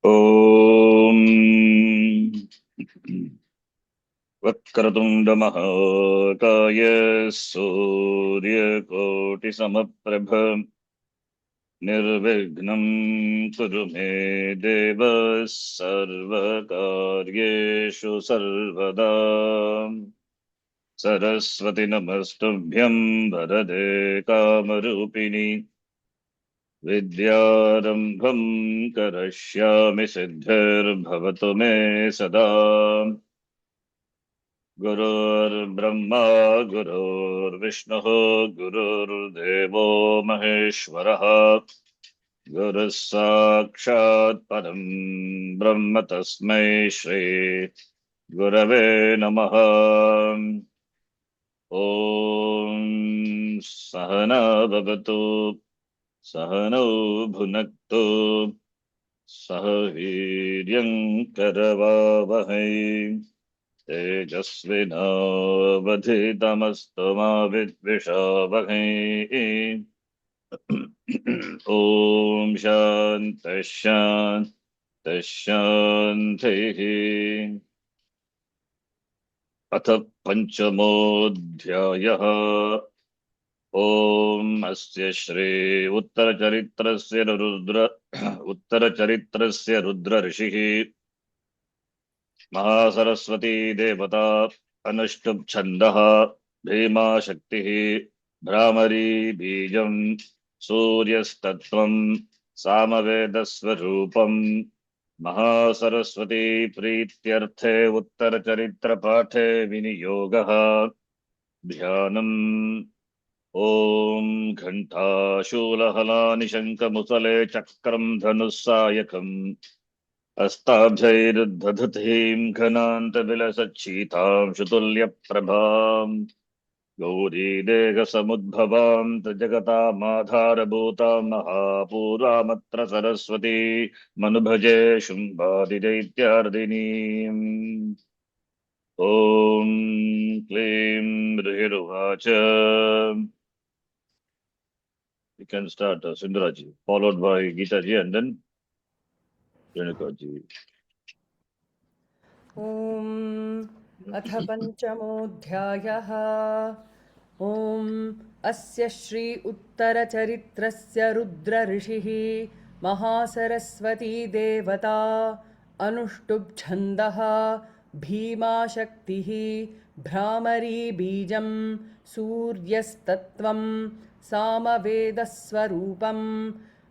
ॐ वक्रतुण्डमहाकाय सूर्यकोटिसमप्रभ निर्विघ्नं कुरु मे देव सर्वकार्येषु सर्वदा। सरस्वति नमस्तुभ्यं वरदे कामरूपिणि विद्यारम्भं करिष्यामि सिद्धिर्भवतु मे सदा। गुरुर्ब्रह्मा गुरुर्विष्णुः गुरुर्देवो महेश्वरः गुरुः साक्षात् परं ब्रह्म तस्मै श्री गुरवे नमः। ॐ सहना भवतु सहनौ भुनक्तु सह वीर्यं करवावहै तेजस्विनावधितमस्तु मा विद्विषावहै। ॐ शान्तिः शान्तिः शान्तिः। अथ पञ्चमोऽध्यायः। ॐ अस्य श्री उत्तरचरित्रस्य रुद्र ऋषिः महासरस्वती देवता अनुष्टुप् छन्दः भीमा शक्तिः भ्रामरी बीजं सूर्यस्तत्त्वं सामवेदस्वरूपं महासरस्वती प्रीत्यर्थे उत्तरचरित्रपाठे विनियोगः। ध्यानम्। ॐ घण्टाशूलहलानि शङ्खमुसले चक्रं धनुस्सायकम् अस्ताभ्यैरुद्धधतीं घनान्तविलसच्छीतां शुतुल्यप्रभाम् गौरीदेहसमुद्भवां त्रिजगतामाधारभूतां महापूरामत्र सरस्वती मनुभजे शुम्भादिदैत्यार्दिनीम्। ॐ क्लीं ऋहिरुवाच। You can start, Sundaraji, followed by Geeta ji and then Renuka ji. ॐ अथ पञ्चमोऽध्यायः। ॐ अस्य श्री उत्तरचरित्रस्य रुद्रऋषिः महासरस्वती देवता अनुष्टुप्छन्दः भीमाशक्तिः भ्रामरी बीजं सूर्यस्तत्त्वं सामवेदस्वरूपं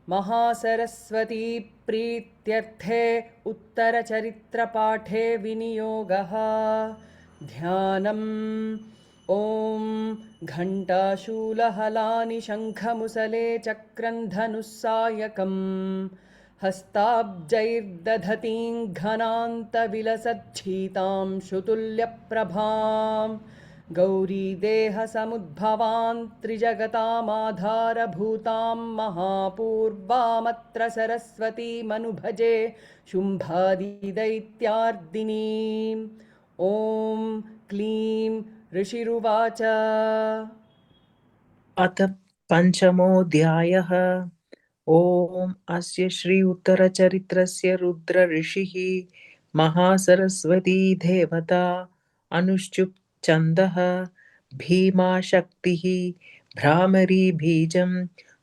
महासरस्वती प्रीत्यर्थे उत्तरचरित्रपाठे विनियोगः। ध्यानम्। ॐ घण्टाशूलहलानि शङ्खमुसले चक्रन्धनुस्सायकम् हस्ताब्जैर्दधतीं घनान्तविलसच्छीतां शुतुल्यप्रभाम् गौरीदेहसमुद्भवां त्रिजगतामाधारभूतां महापूर्वामत्र सरस्वतीमनुभजे शुम्भादिदैत्यार्दिनीम्। ॐ क्लीं ऋषिरुवाच। अथ पञ्चमोऽध्यायः। ॐ अस्य श्री उत्तरचरित्रस्य रुद्र ऋषिः महासरस्वती देवता अनुष्टुप् छन्दः भीमा शक्तिः भ्रामरी बीजं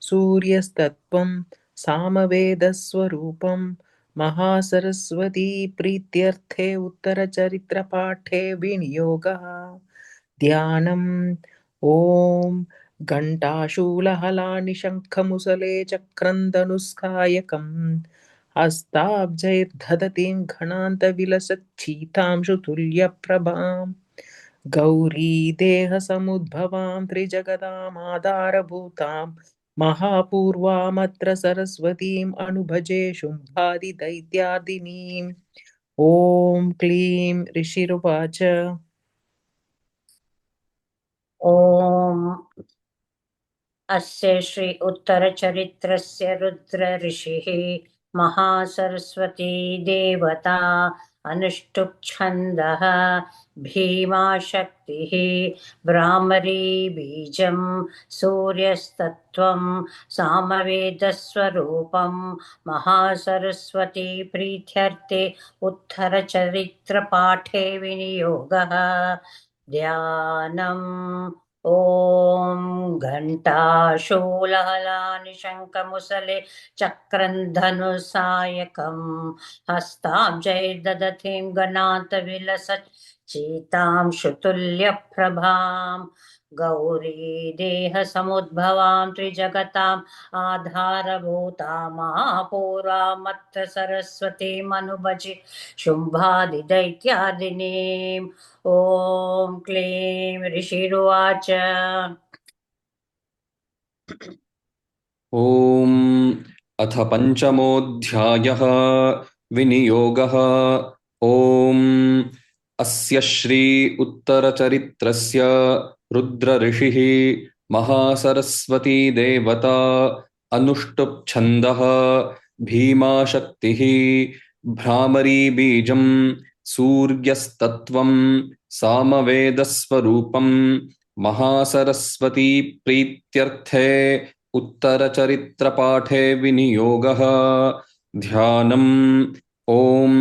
सूर्यस्तत्त्वं सामवेदस्वरूपं महासरस्वती प्रीत्यर्थे उत्तरचरित्रपाठे विनियोगः। ध्यानम्। ॐ घण्टाशूलहलानि शङ्खमुसले चक्रन्दनुस्कायकम् हस्ताब्जैर्दधतीं घनान्तविलसच्छीतां शुतुल्यप्रभाम् गौरीदेहसमुद्भवां त्रिजगदामाधारभूतां महापूर्वामत्र सरस्वतीम् अनुभजे शुम्भादिदैत्यार्दिनीम्। ॐ क्लीं ऋषिरुवाच। ॐ अस्य श्री उत्तरचरित्रस्य रुद्र ऋषिः महासरस्वती देवता अनुष्टुप् छन्दः भीमाशक्तिः भ्रामरी बीजं सूर्यस्तत्त्वं सामवेदस्वरूपं महासरस्वती प्रीत्यर्थे उत्तरचरित्रपाठे विनियोगः ध्यानम् ॐ घण्टाशूलहलानि शङ्खमुसले चक्रन्धनुसायकम् हस्ताब्जैर्दधतीं गणान्तविलसत् चीतां शुतुल्यप्रभां गौरी देहसमुद्भवां त्रिजगताम् आधारभूतां महापूरामत्र सरस्वतीमनुभजे शुम्भादिदैत्यादिनीम् ॐ क्लीं ऋषिरुवाच ॐ अथ पञ्चमोऽध्यायः विनियोगः ॐ अस्य श्री उत्तरचरित्रस्य रुद्रऋषिः महासरस्वती देवता अनुष्टुप् छन्दः भीमाशक्तिः भ्रामरी बीजं सूर्यस्तत्त्वं सामवेदस्वरूपं महासरस्वती प्रीत्यर्थे उत्तरचरित्रपाठे विनियोगः ध्यानम् ॐ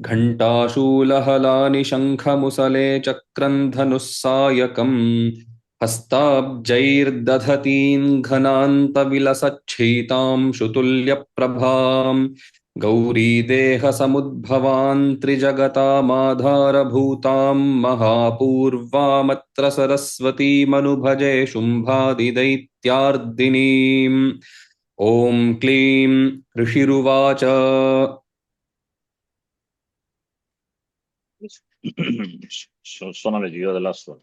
घण्टाशूलहलानि शङ्खमुसले चक्रन्धनुस्सायकम् हस्ताब्जैर्दधतीं घनान्तविलसच्छीतां शुतुल्यप्रभाम् गौरीदेहसमुद्भवां त्रिजगतामाधारभूतां महापूर्वामत्र सरस्वतीमनुभजे शुम्भादिदैत्यार्दिनीम् ॐ क्लीं ऋषिरुवाच Sonali, you are the last one.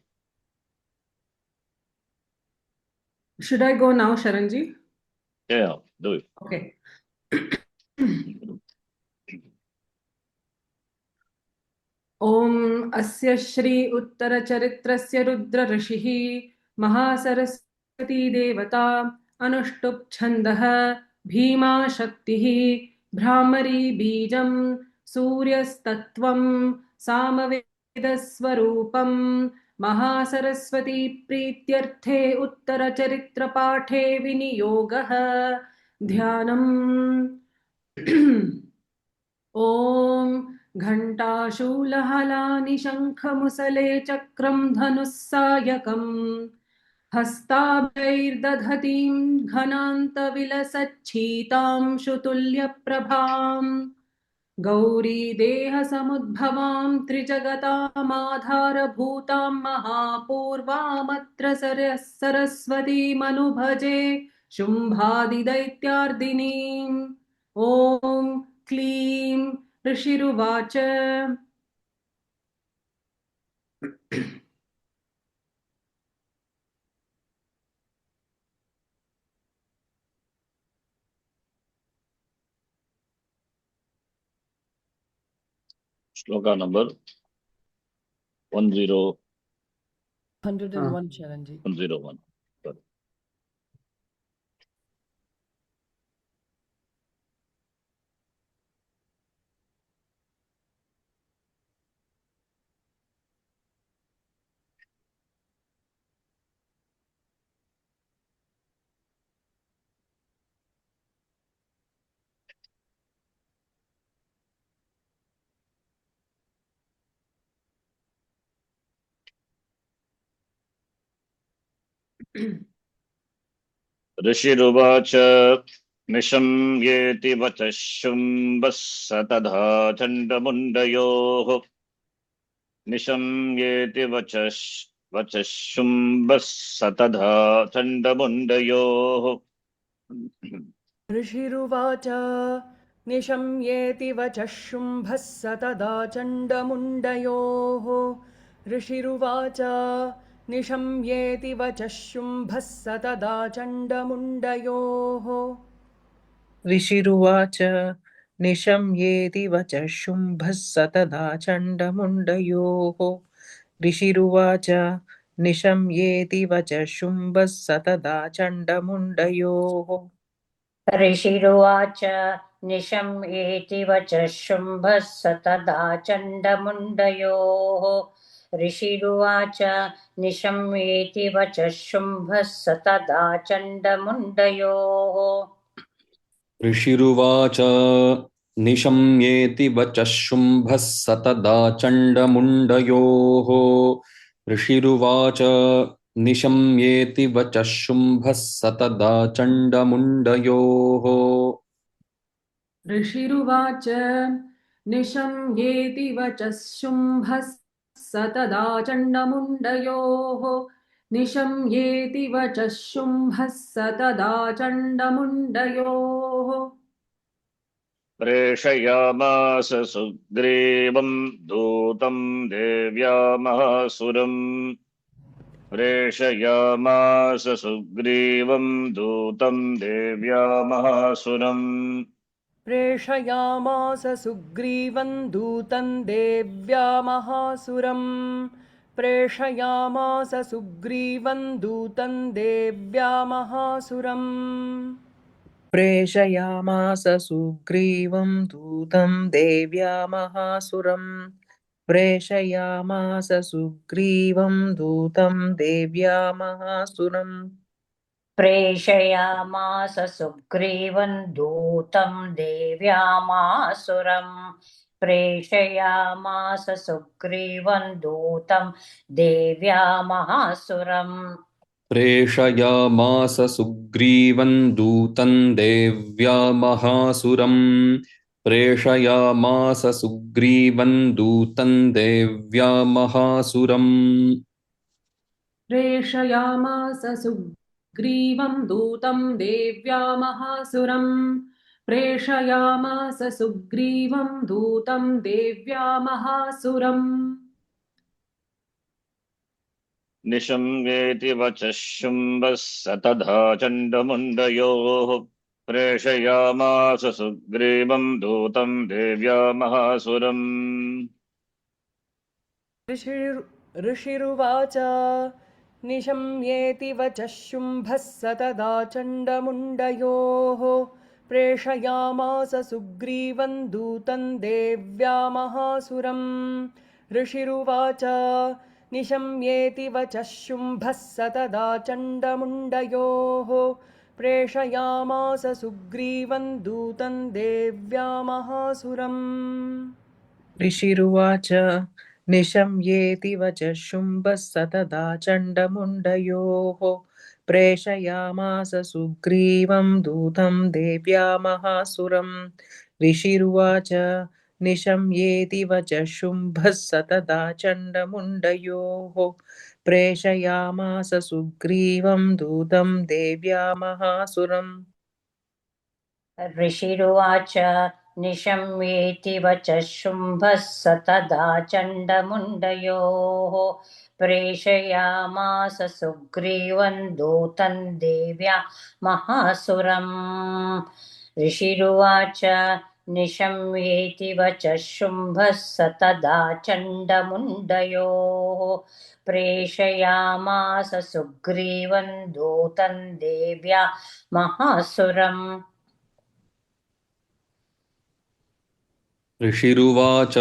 Should I go now, Sharanji? Yeah, do it. Okay. ॐ अस्य श्री उत्तरचरित्रस्य रुद्रऋषिः महासरस्वती देवता अनुष्टुप् छन्दः भीमाशक्तिः भ्रामरी बीजं सूर्यस्तत्त्वं सामवेदस्वरूपं महासरस्वती प्रीत्यर्थे उत्तरचरित्रपाठे विनियोगः ध्यानम् ॐ घण्टाशूलहलानि शङ्खमुसले चक्रं धनुस्सायकम् हस्ताभैर्दधतीं घनान्तविलसच्छीतां शुतुल्यप्रभाम् गौरीदेहसमुद्भवां त्रिजगतामाधारभूतां महापूर्वामत्र सरस्वतीमनुभजे शुम्भादिदैत्यार्दिनीम् ॐ क्लीं ऋषिरुवाच Shloka number 101. 101, Sharanji. Sorry. ऋषिरुवाच निशम्येति वचः शुम्भः स तथा चण्डमुण्डयोः निशम्येति वचः शुम्भः स तथा चण्डमुण्डयोः ऋषिरुवाच निशम्येति वचः शुम्भः स तदा चण्डमुण्डयोः ऋषिरुवाच निशम्येति वचः शुम्भः स तदा चण्डमुण्डयोः ऋषिरुवाच निशम्येति वचः शुम्भः स तदा चण्डमुण्डयोः ऋषिरुवाच निशम्येति वचः शुम्भः स तदा चण्डमुण्डयोः ऋषिरुवाच निशम्येति वचः शुम्भः स तदा चण्डमुण्डयोः ऋषिरुवाच निशम्येति वचः शुम्भः स तदा चण्डमुण्डयोः ऋषिरुवाच निशम्येति वचः शुम्भः स तदा चण्डमुण्डयोः ऋषिरुवाच निशम्येति वचः शुम्भः स तदा चण्डमुण्डयोः ऋषिरुवाच निशम्येति वचः शुम्भः स तदा चण्डमुण्डयोः निशम्येति वचः शुम्भः स तदा चण्डमुण्डयोः प्रेषयामास सुग्रीवं दूतं देव्या महासुरम् प्रेषयामास सुग्रीवं दूतं देव्या महासुरम् प्रेषयामास सुग्रीवं दूतं देव्या महासुरम् प्रेषयामास सुग्रीवं दूतं देव्या महासुरम् प्रेषयामास सुग्रीवं दूतं देव्या महासुरम् प्रेषयामास सुग्रीवं दूतं देव्या महासुरम् प्रेषयामास सुग्रीवं दूतं देव्यामासुरम् प्रेषयामास सुग्रीवं दूतं देव्यामासुरम् प्रेषयामास सुग्रीवं दूतं देव्या महासुरम् प्रेषयामास सुग्रीवं दूतं देव्या महासुरम् प्रेषयामास सुग्रीवं दूतं देव्या महासुरम् प्रेषयामास सुग्रीवं दूतं देव्या महासुरम् निशम्येति वचः शुम्भः स तथा चण्डमुण्डयोः प्रेषयामास सुग्रीवं दूतं देव्या महासुरम् ऋषिरुवाच निशम्येति वचः शुम्भः स तदा चण्डमुण्डयोः प्रेषयामास सुग्रीवं दूतं देव्या महासुरम् ऋषिरुवाच निशम्येति वचः शुम्भः स तदा चण्डमुण्डयोः प्रेषयामास सुग्रीवं दूतं देव्या महासुरम् ऋषिरुवाच निशम्येति वचः शुम्भः स तदा चण्डमुण्डयोः प्रेषयामास सुग्रीवं दूतं देव्या महासुरम् ऋषिरुवाच निशम्येति वचः शुम्भः स तदा चण्डमुण्डयोः प्रेषयामास सुग्रीवं दूतं देव्या महासुरम् ऋषिरुवाच निशम्येति वचः शुम्भः स तदा चण्डमुण्डयोः प्रेषयामास सुग्रीवं दूतं देव्या महासुरम् ऋषिरुवाच निशम्येति वचः शुम्भः स तदा चण्डमुण्डयोः प्रेषयामास सुग्रीवं दूतं देव्या महासुरम् ऋषिरुवाच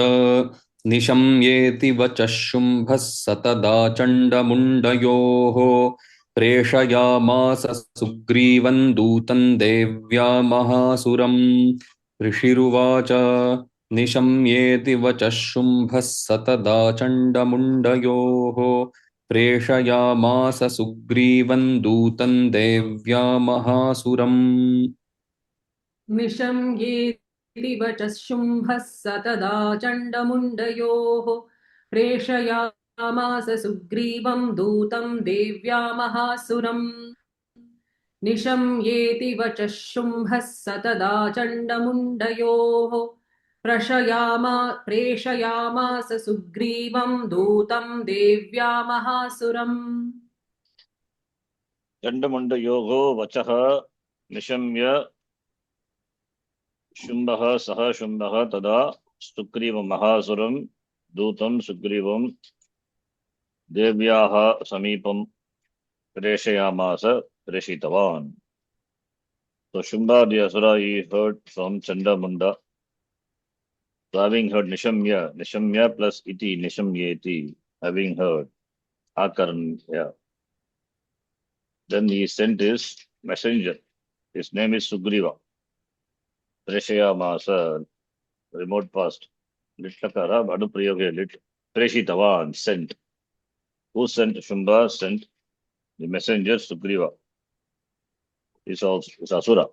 निशम्येति वचः शुम्भः स तदा चण्डमुण्डयोः प्रेषयामास सुग्रीवं दूतं देव्या महासुरम् ऋषिरुवाच निशम्येति वचः शुम्भः स तदा चण्डमुण्डयोः प्रेषयामास सुग्रीवं दूतं देव्या महासुरम् निशम्येति वचः शुम्भः स तदा चण्डमुण्डयोः प्रेषयामास सुग्रीवं दूतं देव्या महासुरम् निशम्येति वचः शुम्भः स तदा चण्डमुण्डयोः प्रेषयामास सुग्रीवं दूतं देव्या महासुरम् चण्डमुण्डयोः वचः निशम्य शुम्भः सः शुम्भः तदा सुग्रीवमहासुरं दूतं सुग्रीवं देव्याः समीपं प्रेषयामास प्रेषितवान्. So Shumba the Asura, he heard from Chandamunda. So having heard Nishamya plus iti, Nishamyeti, having heard Akaran, yeah. Then he sent his messenger. His name is Sugriva. Preshaya Masa, remote past. Litlakara, Adupriyoge, Lit. Preshitavan, sent. Who sent? Shumba sent the messenger Sugriva. Is also is Asura,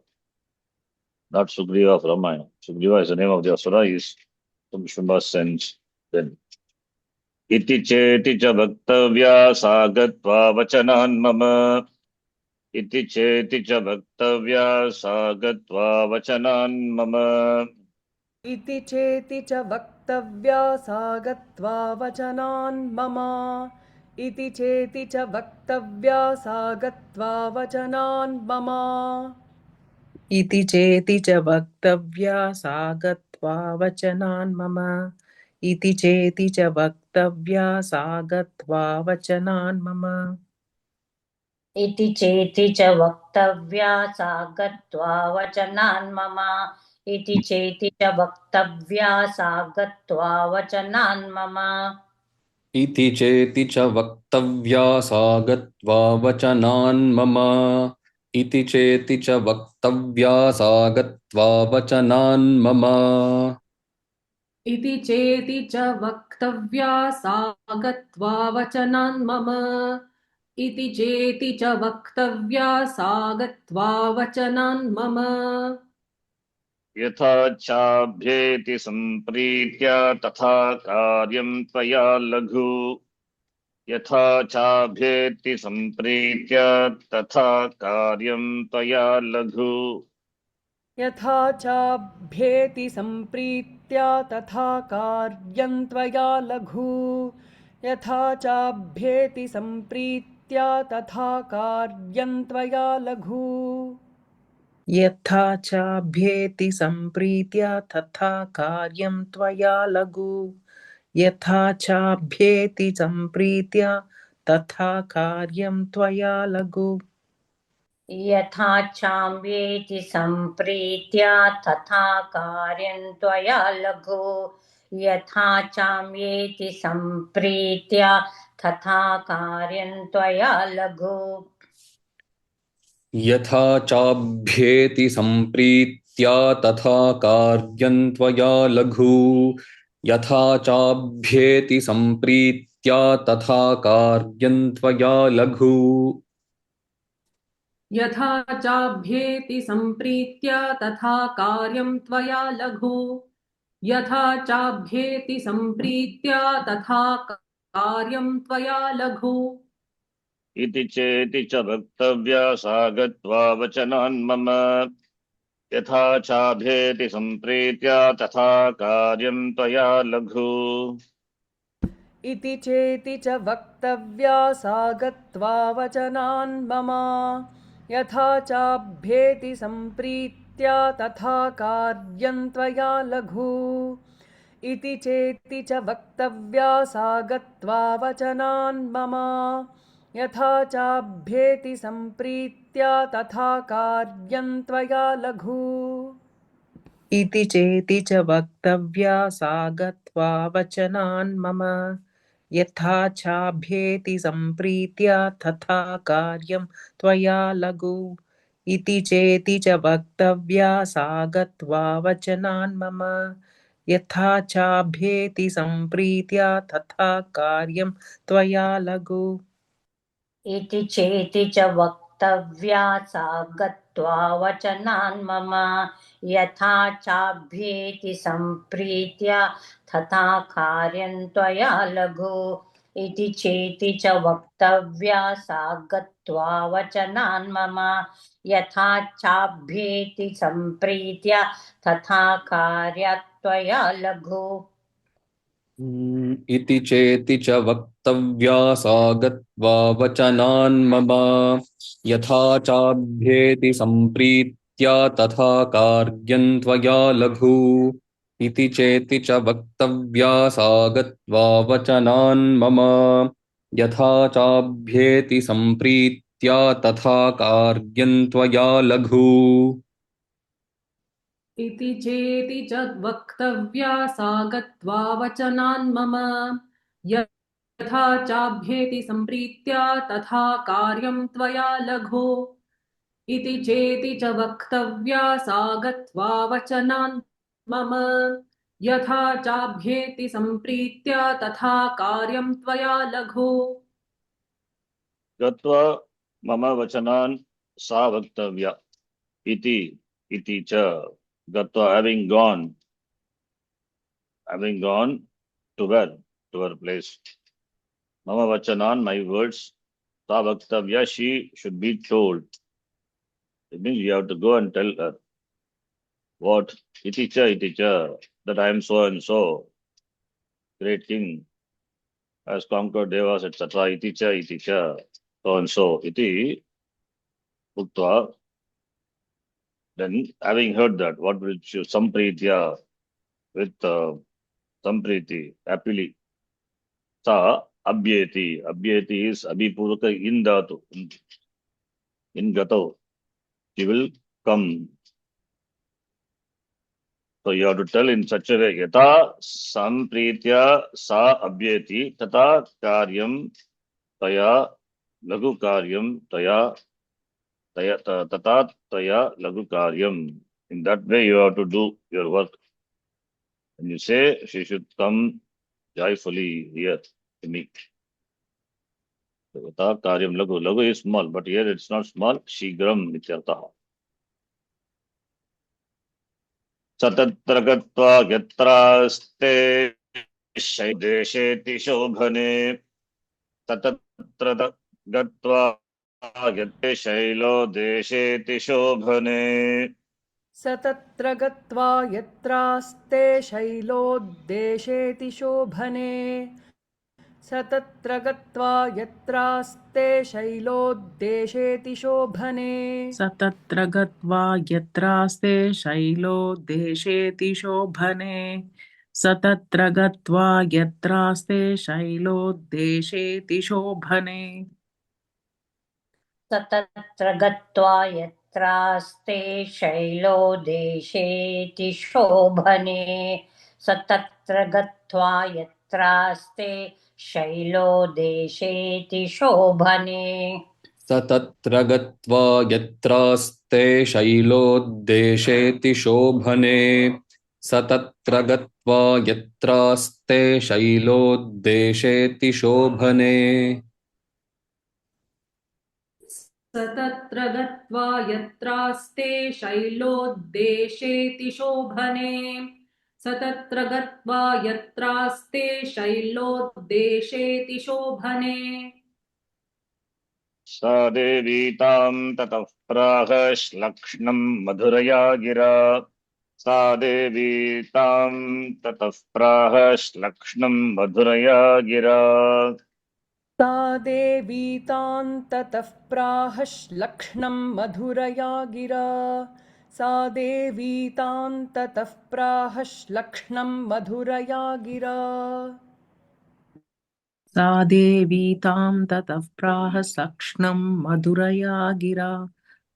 not Sugriva from Ramayana. Sugriva is the name of the Asura. Is Shumba sends then. Iti cheti cha bhaktavya sagatva vachanan mama. Iti cheti cha bhaktavya sagatva vachanan mama. इति चेति च वक्तव्या सा गत्वा वचनान् मम इति चेति च वक्तव्या सा गत्वा वचनान् मम इति चेति च वक्तव्या सा गत्वा वचनान् मम इति चेति च वक्तव्या सा गत्वा वचनान् मम इति चेति च वक्तव्या सा गत्वा वचनान् मम इति चेति च वक्तव्या सा गत्वा वचनान् मम इति चेति च वक्तव्या सा गत्वा वचनान् मम इति चेति च वक्तव्या सा गत्वा वचनान् मम इति चेति च वक्तव्या सा गत्वा वचनान् मम इति चेति च वक्तव्या सा गत्वा वचनान् मम यथा चाभ्येति सम्प्रीत्या तथा कार्यं त्वया लघु. यथा चाभ्येति सम्प्रीत्या तथा कार्यं त्वया लघु. यथा चाभ्येति सम्प्रीत्या तथा कार्यं त्वया लघु यथा चाभ्येति सम्प्रीत्या तथा कार्यं त्वया लघु यथा चाभ्येति सम्प्रीत्या तथा कार्यं त्वया लघु यथा चाभ्येति सम्प्रीत्या तथा कार्यं त्वया लघु यथा चाम्येति सम्प्रीत्या तथा कार्यं त्वया लघु यथा चाम्येति सम्प्रीत्या तथा कार्यं त्वया लघु यथा चाभ्येति सम्प्रीत्या तथा कार्यं त्वया लघु यथा चाभ्येति सम्प्रीत्या तथा कार्यं त्वया लघु यथा चाभ्येति सम्प्रीत्या तथा कार्यं त्वया लघु यथा चाभ्येति सम्प्रीत्या तथा कार्यं त्वया लघु इति चेति च वक्तव्या सा गत्वा वचनान् मम. यथा चाभ्येति सम्प्रीत्या तथा कार्यं त्वया लघु. इति चेति च वक्तव्या सा गत्वा वचनान् मम यथा चाभ्येति सम्प्रीत्या तथा कार्यं त्वया लघु इति चेति च वक्तव्या सा गत्वा वचनान् मम यथा चाभ्येति सम्प्रीत्या तथा कार्यं त्वया लघु इति चेति च वक्तव्या सा गत्वा वचनान् मम यथा चाभ्येति सम्प्रीत्या तथा कार्यं त्वया लघु इति चेति च वक्तव्या सा गत्वा वचनान् मम यथा चाभ्येति सम्प्रीत्या तथा कार्यं त्वया लघु इति चेति च वक्तव्या सा गत्वा वचनान् मम यथा चाभ्येति सम्प्रीत्या तथा कार्यं त्वया लघु इति चेति च वक्तव्या सा गत्वा वचनान् मम यथा चाभ्येति सम्प्रीत्या तथा कार्यं त्वया लघु इति चेति च वक्तव्या सा गत्वा वचनान् मम यथा चाभ्येति सम्प्रीत्या तथा कार्यं त्वया लघु इति चेति च वक्तव्या सा गत्वा वचनान् मम यथा चाभ्येति सम्प्रीत्या तथा कार्यं त्वया लघु इति चेति च वक्तव्या सा गत्वा वचनान् मम यथा चाभ्येति सम्प्रीत्या तथा कार्यं त्वया लघो इति चेति च वक्तव्या सा गत्वा वचनान् मम यथा चाभ्येति सम्प्रीत्या तथा कार्यं त्वया लघो गत्वा मम वचनान् सा वक्तव्या इति च गत्वा having gone to where? To her place. Mama vachanan, my words, sa vaktavya, she should be told. It means you have to go and tell her. What? Iti cha, that I am so and so, great king, has conquered devas, etc. Iti cha, so and so. Iti uktva. Then, having heard that, what will you, sampritya, with sampriti, happily. Sa abhyeti. Abhyeti is abhipuraka in dhatu. In gato. She will come. So you have to tell in such a way. Yata sampritya sa abhyeti tata karyam taya lagu karyam taya tata taya lagu karyam. In that way you have to do your work. And you say she should come joyfully here to me. Tata karyam lagu. Lagu is small, but here it's not small. Shigram ityartaha. सतत्र गत्वा यत्रास्ते देशेति शोभने ततत्र गत्वा यत्ते शैलो देशेति शोभने स तत्र गत्वा यत्रास्ते शैलोद्देशेति शोभने स तत्र गत्वा यत्रास्ते शैलोद्देशेति शोभने स तत्र गत्वा यत्रास्ते शैलो देशेति शोभने स तत्र गत्वा यत्रास्ते शैलो देशेति शोभने स तत्र गत्वा यत्रास्ते शैलो देशेति शोभने स तत्र गत्वा यत्रास्ते शैलो देशेति शोभने स तत्र गत्वा यत्रास्ते शैलोद्देशेति शोभने स तत्र गत्वा यत्रास्ते शैलोद्देशेति शोभने स तत्र गत्वा यत्रास्ते शैलोद्देशेति शोभने स तत्र गत्वा यत्रास्ते शैलोद्देशेति शोभने सा देवी तां ततः प्राह श्लक्ष्णं मधुरया गिरा सा देवी तां ततः प्राह श्लक्ष्णं मधुरया गिरा सा देवी तां ततः प्राह श्लक्ष्णं मधुरया गिरा सा देवी तां ततः प्राह श्लक्ष्णं मधुरया गिरा सा देवी तां ततः प्राह श्लक्ष्णं मधुरया गिरा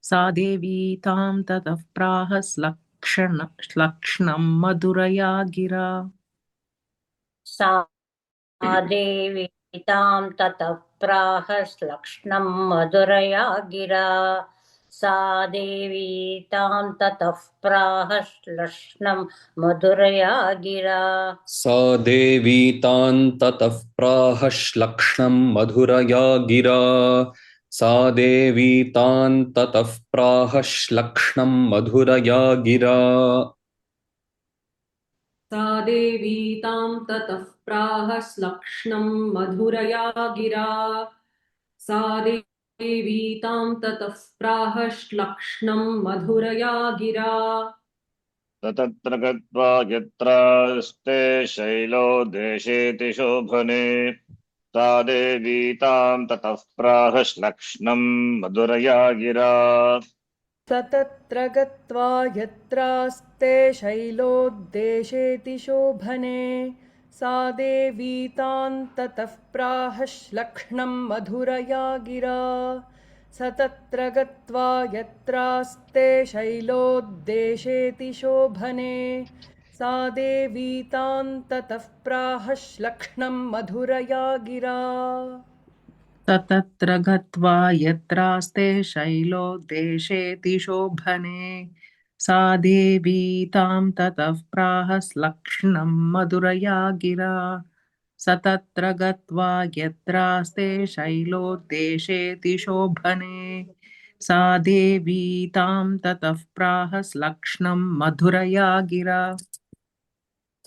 सा देवी तां ततः प्राह श्लक्ष्णं मधुरया गिरा सा देवी तां ततः प्राह श्लक्ष्णं मधुरया गिरा सा देवी तां ततः प्राह श्लक्ष्णं मधुरया गिरा सा देवी तां ततः प्राह श्लक्ष्णं मधुरया गिरा सा देवी तां ततः प्राह श्लक्ष्णं मधुरया गिरा सा देवी तां ततः प्राह श्लक्ष्णं मधुरया गिरा सा देवी तां ततः प्राह श्लक्ष्णं मधुरया गिरा तत्र गत्वा यत्रास्ते शैलो देशेति शोभने सा देवी तां ततः प्राह श्लक्ष्णं मधुरया गिरा स तत्र गत्वा यत्रास्ते शैलोद्देशेति शोभने सा देवी तां ततः प्राह श्लक्ष्णं मधुरया गिरा स तत्र गत्वा यत्रास्ते शैलोद्देशेति शोभने सा देवी तां ततः प्राहश्लक्ष्णं मधुरया गिरा स तत्र गत्वा यत्रास्ते शैलो देशेति शोभने सा देवी तां ततः प्राहस्लक्ष्णं मधुरया गिरा स तत्र गत्वा यत्रास्ते शैलोद्देशेति शोभने सा देवी तां ततः प्राहस्लक्ष्णं मधुरया गिरा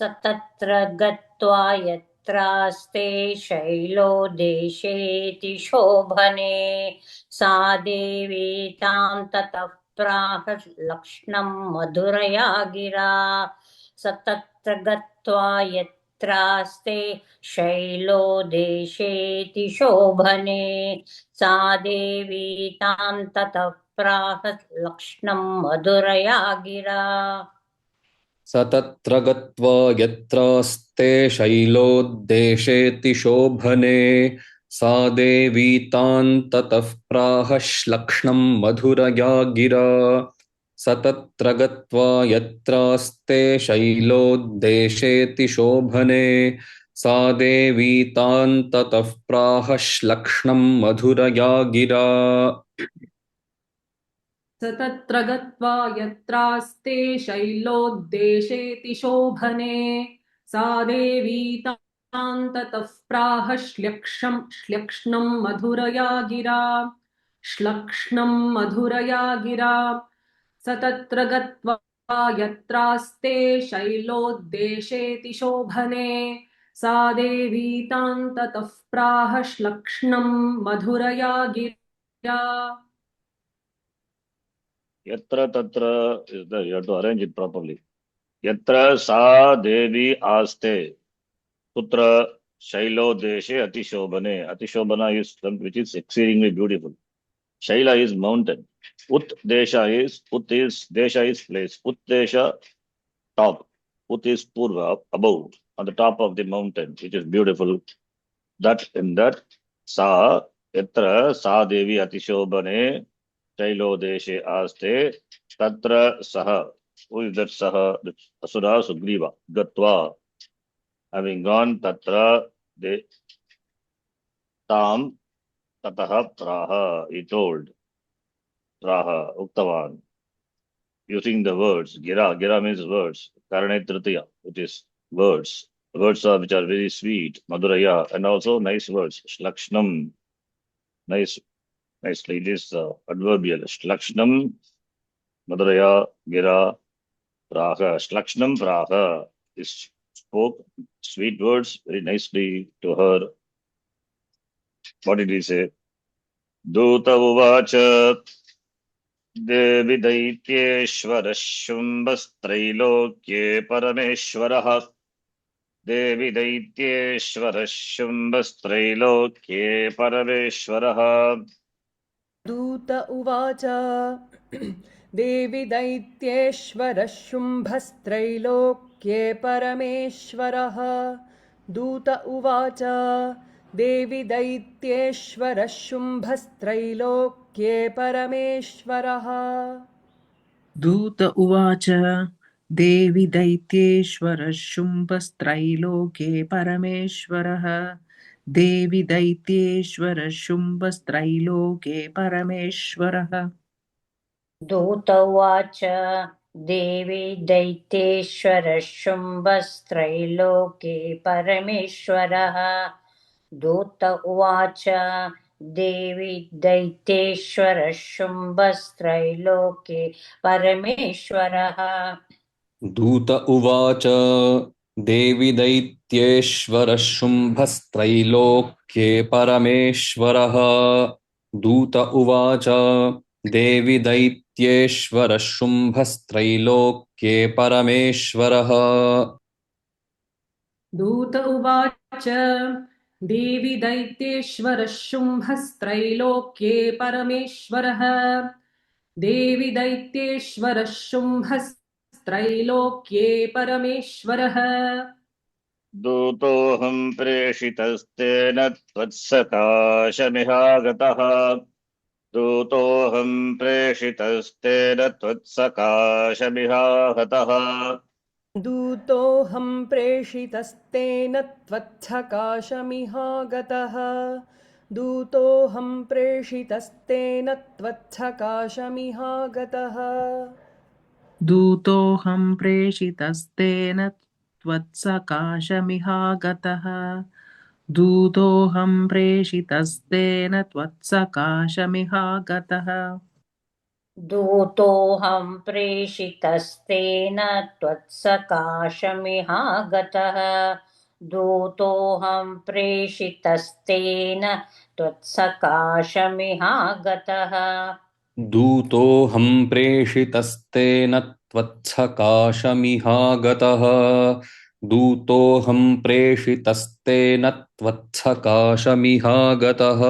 स तत्र गत्वा यत्रास्ते शैलो देशेति शोभने सा देवी तां ततः प्राह लक्ष्णं मधुरया गिरा स तत्र गत्वा यत्रास्ते शैलो देशेति शोभने सा देवी तां ततः प्राह लक्ष्णं मधुरया गिरा स तत्र गत्वा यत्रास्ते शैलोद्देशेति शोभने सा देवी तां ततः प्राहश्लक्ष्णं मधुरया गिरा स तत्र गत्वा यत्रास्ते शैलोद्देशेति शोभने सा देवी तां ततः प्राहश्लक्ष्णं मधुरया गिरा स तत्र गत्वा यत्रास्ते शैलोद्देशेति शोभने सा देवी तां ततः प्राहश्लक्ष्णं मधुरया गिरा श्लक्ष्णं मधुरया गिरा स तत्र गत्वा यत्रास्ते शैलोद्देशेति शोभने सा देवी तां ततः प्राहश्लक्ष्णं मधुरया गिरा Yatra tatra is the, you have to arrange it properly. Yatra sa devi aste putra shailo deshe atishobhane. Atishobhana is something which is exceedingly beautiful. Shaila is mountain. Ut desha is desha is place. Ut desha top. Ut is purva above on the top of the mountain, which is beautiful. That in that sa yatra sa devi atishobhane Shailo deshe aste tatra saha. Who is that saha? The Asura Sugriva. Gatva. Having gone tatra de tam tataha praha. He told. Praha. Uktavan. Using the words. Gira. Gira means words. Karane Tritiya. Which is words. Words are which are very sweet. Madhuraya. And also nice words. Shlakshnam. Nice. Nicely. It is adverbial. Shlakshnam. Madhuraya. Gira. Praha. Shlakshnam Praha. Is spoke sweet words very nicely to her. What did he say? Duta uvacha Devi Daityeshwara Shumbastrailokye Parameshwaraha. Devi Daityeshwara Shumbastrailokye Parameshwaraha. दूत उवाच देवि दैत्येश्वरः शुम्भस्त्रैलोक्ये परमेश्वरः दूत उवाच देवि दैत्येश्वरः शुम्भस्त्रैलोक्ये परमेश्वरः दूत उवाच देवि दैत्येश्वरः शुम्भस्त्रैलोक्ये परमेश्वरः देवि दैत्येश्वरः शुम्भस्त्रैलोक्ये परमेश्वरः दूत उवाच देवी दैत्येश्वरः शुम्भस्त्रैलोक्ये परमेश्वरः दूत उवाच देवी दैत्येश्वरः शुम्भस्त्रैलोक्ये परमेश्वरः दूत उवाच देवि दैत्येश्वरः शुम्भस्त्रैलोक्ये परमेश्वरः दूत उवाच देवि दैत्येश्वरः शुम्भस्त्रैलोक्ये परमेश्वरः दूत उवाच देवि दैत्येश्वरः शुम्भस्त्रैलोक्ये परमेश्वरः देवि दैत्येश्वरः शुम्भस्त्रैलोक्ये परमेश्वरः दूतोऽहं प्रेषितस्तेन त्वत्सकाशमिहागतः दूतोऽहं प्रेषितस्तेन त्वत्सकाशमिहाहतः दूतोऽहं प्रेषितस्तेन त्वत्सकाशमिहागतः दूतोऽहं प्रेषितस्तेन त्वत्सकाशमिहागतः दूतोऽहं प्रेषितस्तेन त्वत्सकाशमिहागतः दूतोऽहं प्रेषितस्तेन त्वत्सकाशमिहागतः दूतोऽहं प्रेषितस्तेन त्वत्सकाशमिहागतः दूतोऽहं प्रेषितस्तेन त्वत्सकाशमिहागतः दूतोऽहं प्रेषितस्तेन त्वत्सकाशमिहागतः दूतोऽहं प्रेषितस्तेन त्वत्सकाशमिहागतः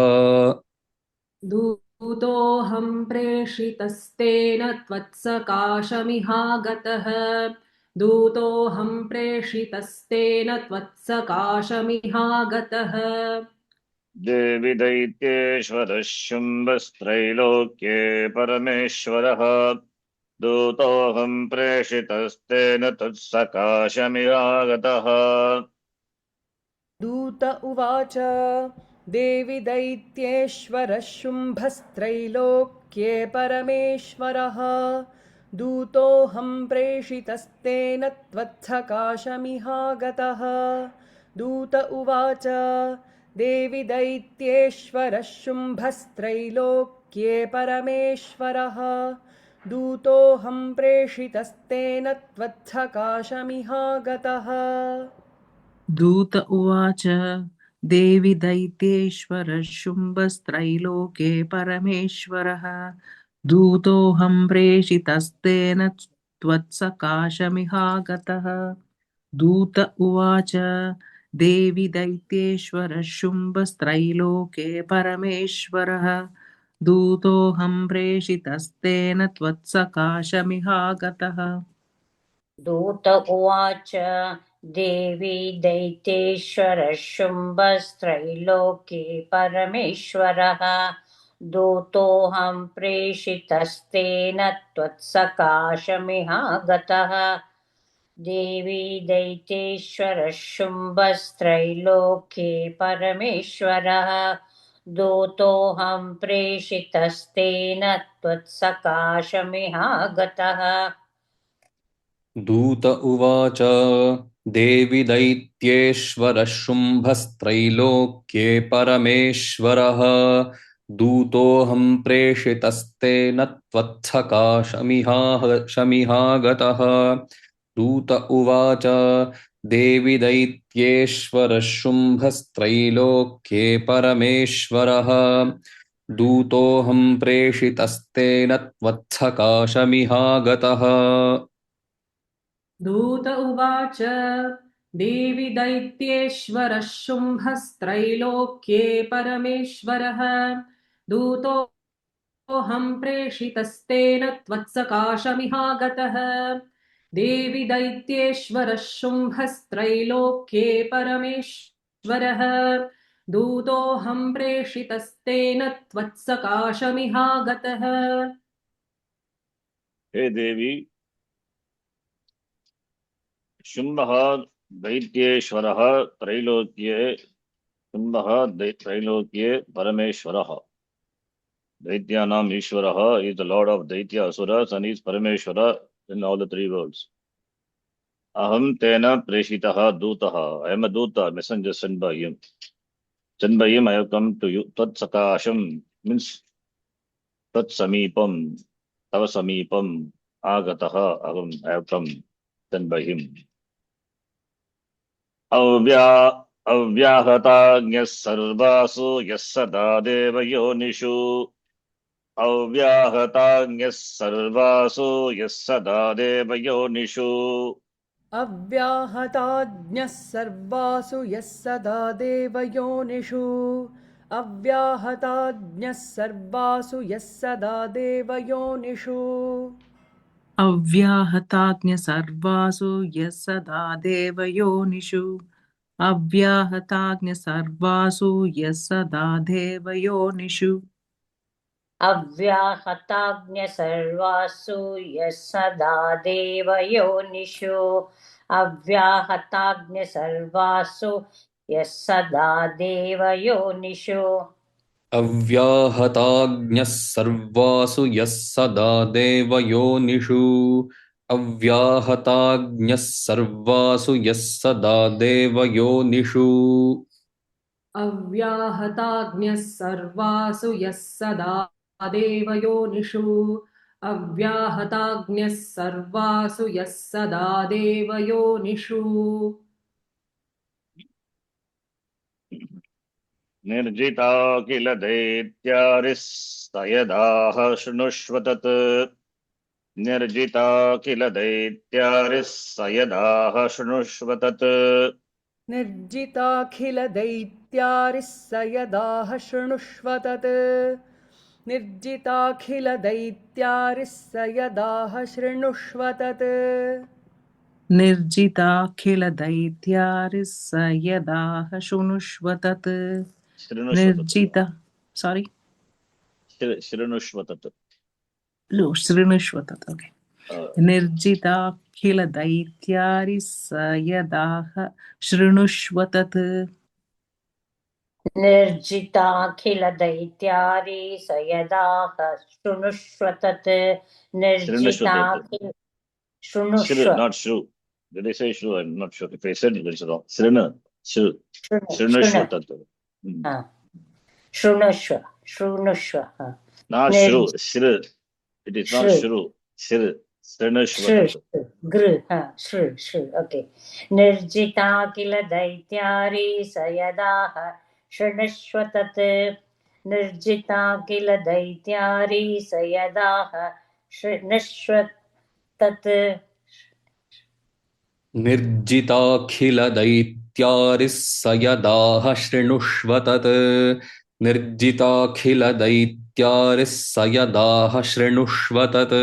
दूतोऽहं प्रेषितस्तेन त्वत्सकाशमिहागतः दूतोऽहं प्रेषितस्तेन त्वत्सकाशमिहागतः देवि दैत्येश्वरः शुम्भस्त्रैलोक्ये परमेश्वरः दूतोऽहं प्रेषितस्तेन त्वत्सकाशमिहागतः दूत उवाच देवि दैत्येश्वरः शुम्भस्त्रैलोक्ये परमेश्वरः दूतोऽहं प्रेषितस्तेन त्वत्सकाशमिहागतः दूत उवाच देवि दैत्येश्वरः शुम्भस्त्रैलोक्ये परमेश्वरः दूतोऽहं प्रेषितस्तेन त्वत्सकाशमिहागतः दूत उवाच देवि दैत्येश्वरः शुम्भस्त्रैलोके परमेश्वरः दूतोऽहं प्रेषितस्तेन त्वत्सकाशमिहागतः दूत उवाच देवि दैत्येश्वरः शुम्भस्त्रैलोके परमेश्वरः दूतोऽहं प्रेषितस्तेन त्वत्सकाशमिहागतः दूत उवाच देवी दैत्येश्वरः शुम्भस्त्रैलोके परमेश्वरः दूतोऽहं प्रेषितस्तेन त्वत्सकाशमिहागतः देवी दैत्येश्वरः शुम्भस्त्रैलोके परमेश्वरः दूतोऽहं प्रेषितस्तेन त्वत्सकाशमिहागतः दूत उवाच देवि दैत्येश्वरः शुम्भस्त्रैलोक्ये परमेश्वरः दूतोऽहं प्रेषितस्तेन त्वत्सकाशमिहागतः दूत उवाच देवि दैत्येश्वरः शुम्भस्त्रैलोक्ये परमेश्वरः दूतोऽहं प्रेषितस्तेन त्वत्सकाशमिहागतः दूत उवाच देवि दैत्येश्वरः शुम्भस्त्रैलोक्ये परमेश्वरः दूतोऽहं प्रेषितस्तेन त्वत्सकाशमिहागतः देवि दैत्येश्वरः शुम्भस्त्रैलोक्ये परमेश्वरः दूतोऽहं प्रेषितस्तेन त्वत्सकाशमिहागतः हे देवी शुम्भः दैत्येश्वरः त्रैलोक्ये परमेश्वरः दैत्यानाम् ईश्वरः is the lord of Daitya asuras and is Parameshwara in all the three worlds. Aham tena preshitaha dutaha. I am a duta, messenger sent by him. Sent by him I have come to you. Tat sakasham means tat samipam, tava samipam, agataha, aham, I have come, sent by him. अव्याहताज्ञः सर्वासु यः सदा देवयोनिषु अव्याहताज्ञः सर्वासु यः सदा देवयोनिषु अव्याहताज्ञः सर्वासु यः सदा देवयोनिषु अव्याहताज्ञः सर्वासु यः सदा देवयोनिषु अव्याहताज्ञ सर्वासु यः सदा देवयोनिषु अव्याहताज्ञ सर्वासु यः सदा देवयोनिषु अव्याहताज्ञ सर्वासु यः सदा देवयोनिषु अव्याहताज्ञ सर्वासु यः सदा देवयोनिषु अव्याहताज्ञः सर्वासु यः सदा देवयोनिषु अव्याहताज्ञः सर्वासु यः सदा देवयोनिषु अव्याहताज्ञः सर्वासु यः सदा देवयोनिषु अव्याहताज्ञः सर्वासु यः सदा देवयोनिषु निर्जिता किल दैत्यारिः स यदाह शृणुष्व तत् निर्जिता किल दैत्यारिः स यदाह शृणुष्व तत् निर्जिताखिलदैत्यारिः स यदाह शृणुष्व तत् निर्जिताखिलदैत्यारिः स यदाह शृणुष्व तत् निर्जिताखिलदैत्यारिः स यदाह शृणुष्व तत् शृणुष्व तत् निर्जित sorry शृणुष्व तत् no शृणुष्व तत् okay निर्जिताखिलदैत्यारिः स यदाह शृणुष्व तत् निर्जिताखिलदैत्यारी स यदाह शृणुष्व तत् निर्जिताखिल शृणुष्व not shru. Did I say shru? I'm not sure. If I said it, it's wrong. Shrina. Shrunushva tat. शृणुष्व शृणुष्व Not shru. Shru. It is not shru. Shru. Shrunushva tat. गृ श्रु श्रु ओके निर्जिताखिलदैत्यारी स यदाह शृणुष्व तत् निर्जिताखिलदैत्यारी स यदाह शृणुष्व तत् निर्जिताखिलदैत्यारिः स यदाह शृणुष्व तत् निर्जिताखिलदैत्यारिः स यदाह शृणुष्व तत्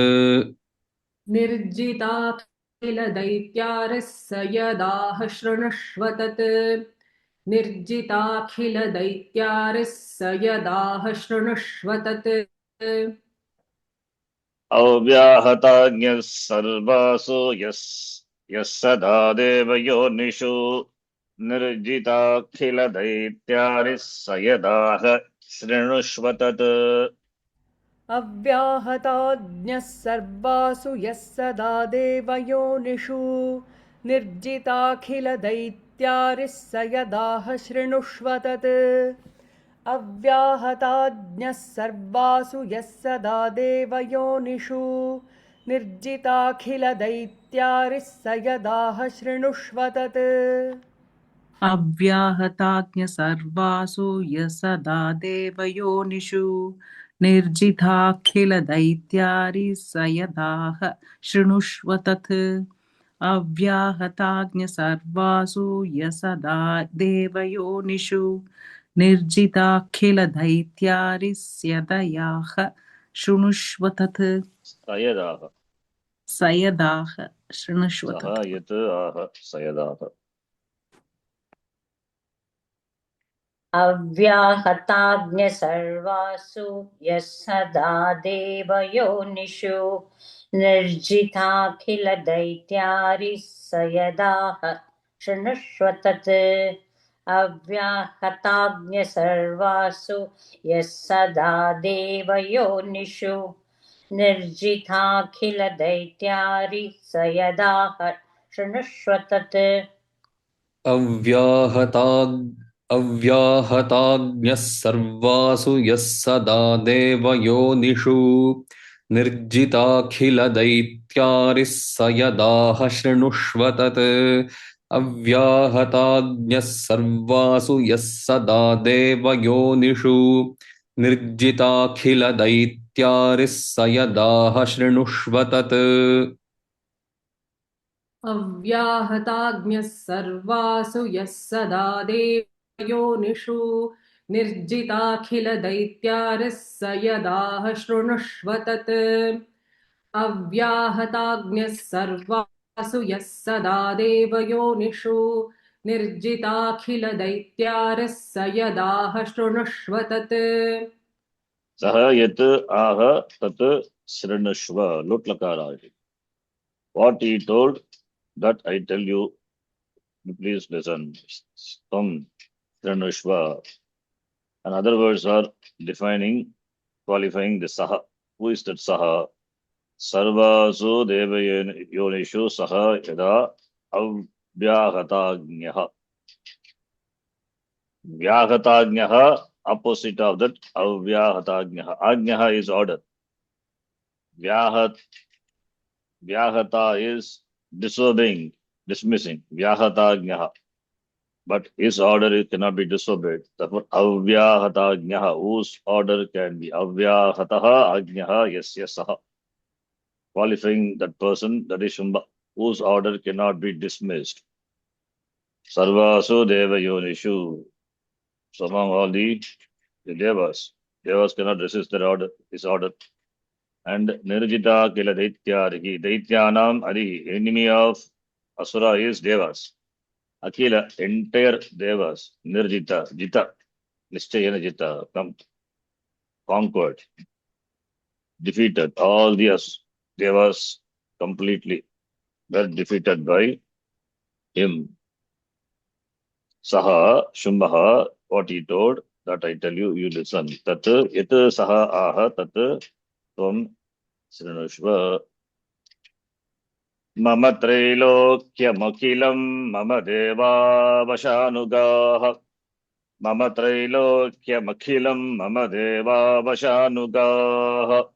निर्जिताखिलदैत्यारिः स यदाह शृणुष्व तत् निर्जिताखिलदैत्यारिः स यदाह शृणुष्व तत् अव्याहताज्ञः सर्वासु यः सदा देवयोनिषु निर्जिताखिलदैत्यारिः स यदाह शृणुष्व तत् अव्याहताज्ञः सर्वासु यः सदा देवयोनिषु निर्जिताखिलदैत्यारिः स यदाह शृणुष्व तत् अव्याहताज्ञः सर्वासु यः सदा देवयोनिषु निर्जिताखिलदैत्यारिः स यदाह शृणुष्व तत् अव्याहताज्ञ सर्वासु यः सदा देवयोनिषु निर्जिताखिलदैत्यारिः स यदाह शृणुष्व तत् अव्याहताज्ञ सर्वासु यः सदा देवयोनिषु निर्जिताखिलदैत्यारिः स यदाह शृणुष्व तत् स यदाह शृणुष्व तत् यत् आह स यदाह अव्याहताज्ञ सर्वासु यः सदा देवयोनिषु निर्जिताखिलदैत्यारिः स यदाह शृणुष्व तत् अव्याहताज्ञ सर्वासु यः सदा देवयोनिषु निर्जिताखिलदैत्यारिः स यदाह शृणुष्व तत् अव्याहताज्ञः सर्वासु यः सदा देवयोनिषु निर्जिताखिलदैत्यारिः स यदाह शृणुष्व तत् अव्याहताज्ञः सर्वासु यः सदा देवयोनिषु निर्जिताखिलदैत्यारिः स यदाह शृणुष्व तत् अव्याहताज्ञः सर्वासु यः सदा देवयोनिषु निर्जिताखिलदैत्यारिः स यदाह शृणुष्व तत् अव्याहताज्ञः सर्वासु यः सदा देवयोनिषु निर्जिताखिलदैत्यारिः स यदाह शृणुष्व तत् Saha yat aha tat shrinashva. Lotlakara. What he told, that I tell you, please listen. Tam shrinashva. And other words are defining, qualifying the saha. Who is that saha? Sarvasu devayonishu saha yada avyahatagnyaha. Vyahatagnyaha, opposite of that, avyahatagnyaha. Agnyaha is order. Vyahata is disobeying, dismissing. Vyahatagnyaha. But his order cannot be disobeyed. Therefore, avyahatagnyaha, whose order can be avyahataha agnyaha yasyasaha. Qualifying that person, that is Shumba, whose order cannot be dismissed. Sarvasu deva yonishu. So among all the devas cannot resist their order, his order. And nirjita kila daityarihi. Daityanam arihi. Enemy of asura is devas. Akila, entire devas. Nirjita, jita. Nishchayana jita. Conquered. Defeated. All the devas completely were defeated by him. Saha, Shumbaha, what he told, that I tell you, you listen. Tat yat saha aha tat tvam srinushva. Mama trailokyamakilam mama deva vashanugaha. Mama trailokyamakilam mama deva vashanugaha.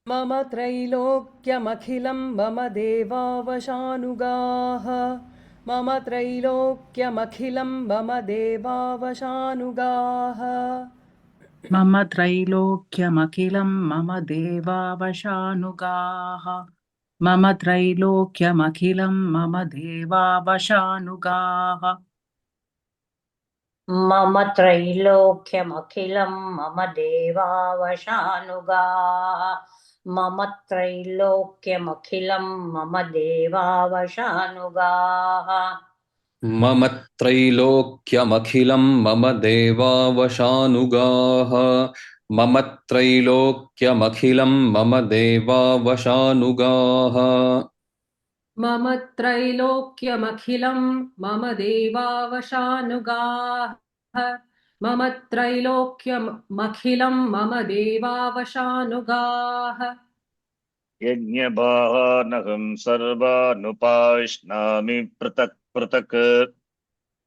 मम त्रैलोक्यमखिलं मम देवावशानुगाः मम त्रैलोक्यमखिलं मम देवावशानुगाः मम त्रैलोक्यमखिलं मम देवावशानुगाः मम त्रैलोक्यमखिलं मम देवावशानुगाः मम त्रैलोक्यमखिलं मम देवावशानुगाः मम त्रैलोक्यमखिलं मम देवावशानुगाः मम त्रैलोक्यमखिलं मम देवावशानुगाः मम त्रैलोक्यमखिलं मम देवावशानुगाः मम त्रैलोक्यमखिलं मम देवावशानुगाः मम त्रैलोक्यमखिलं मम देवावशानुगाः यज्ञभानहं सर्वानुपाश्नामि पृथक् पृथक्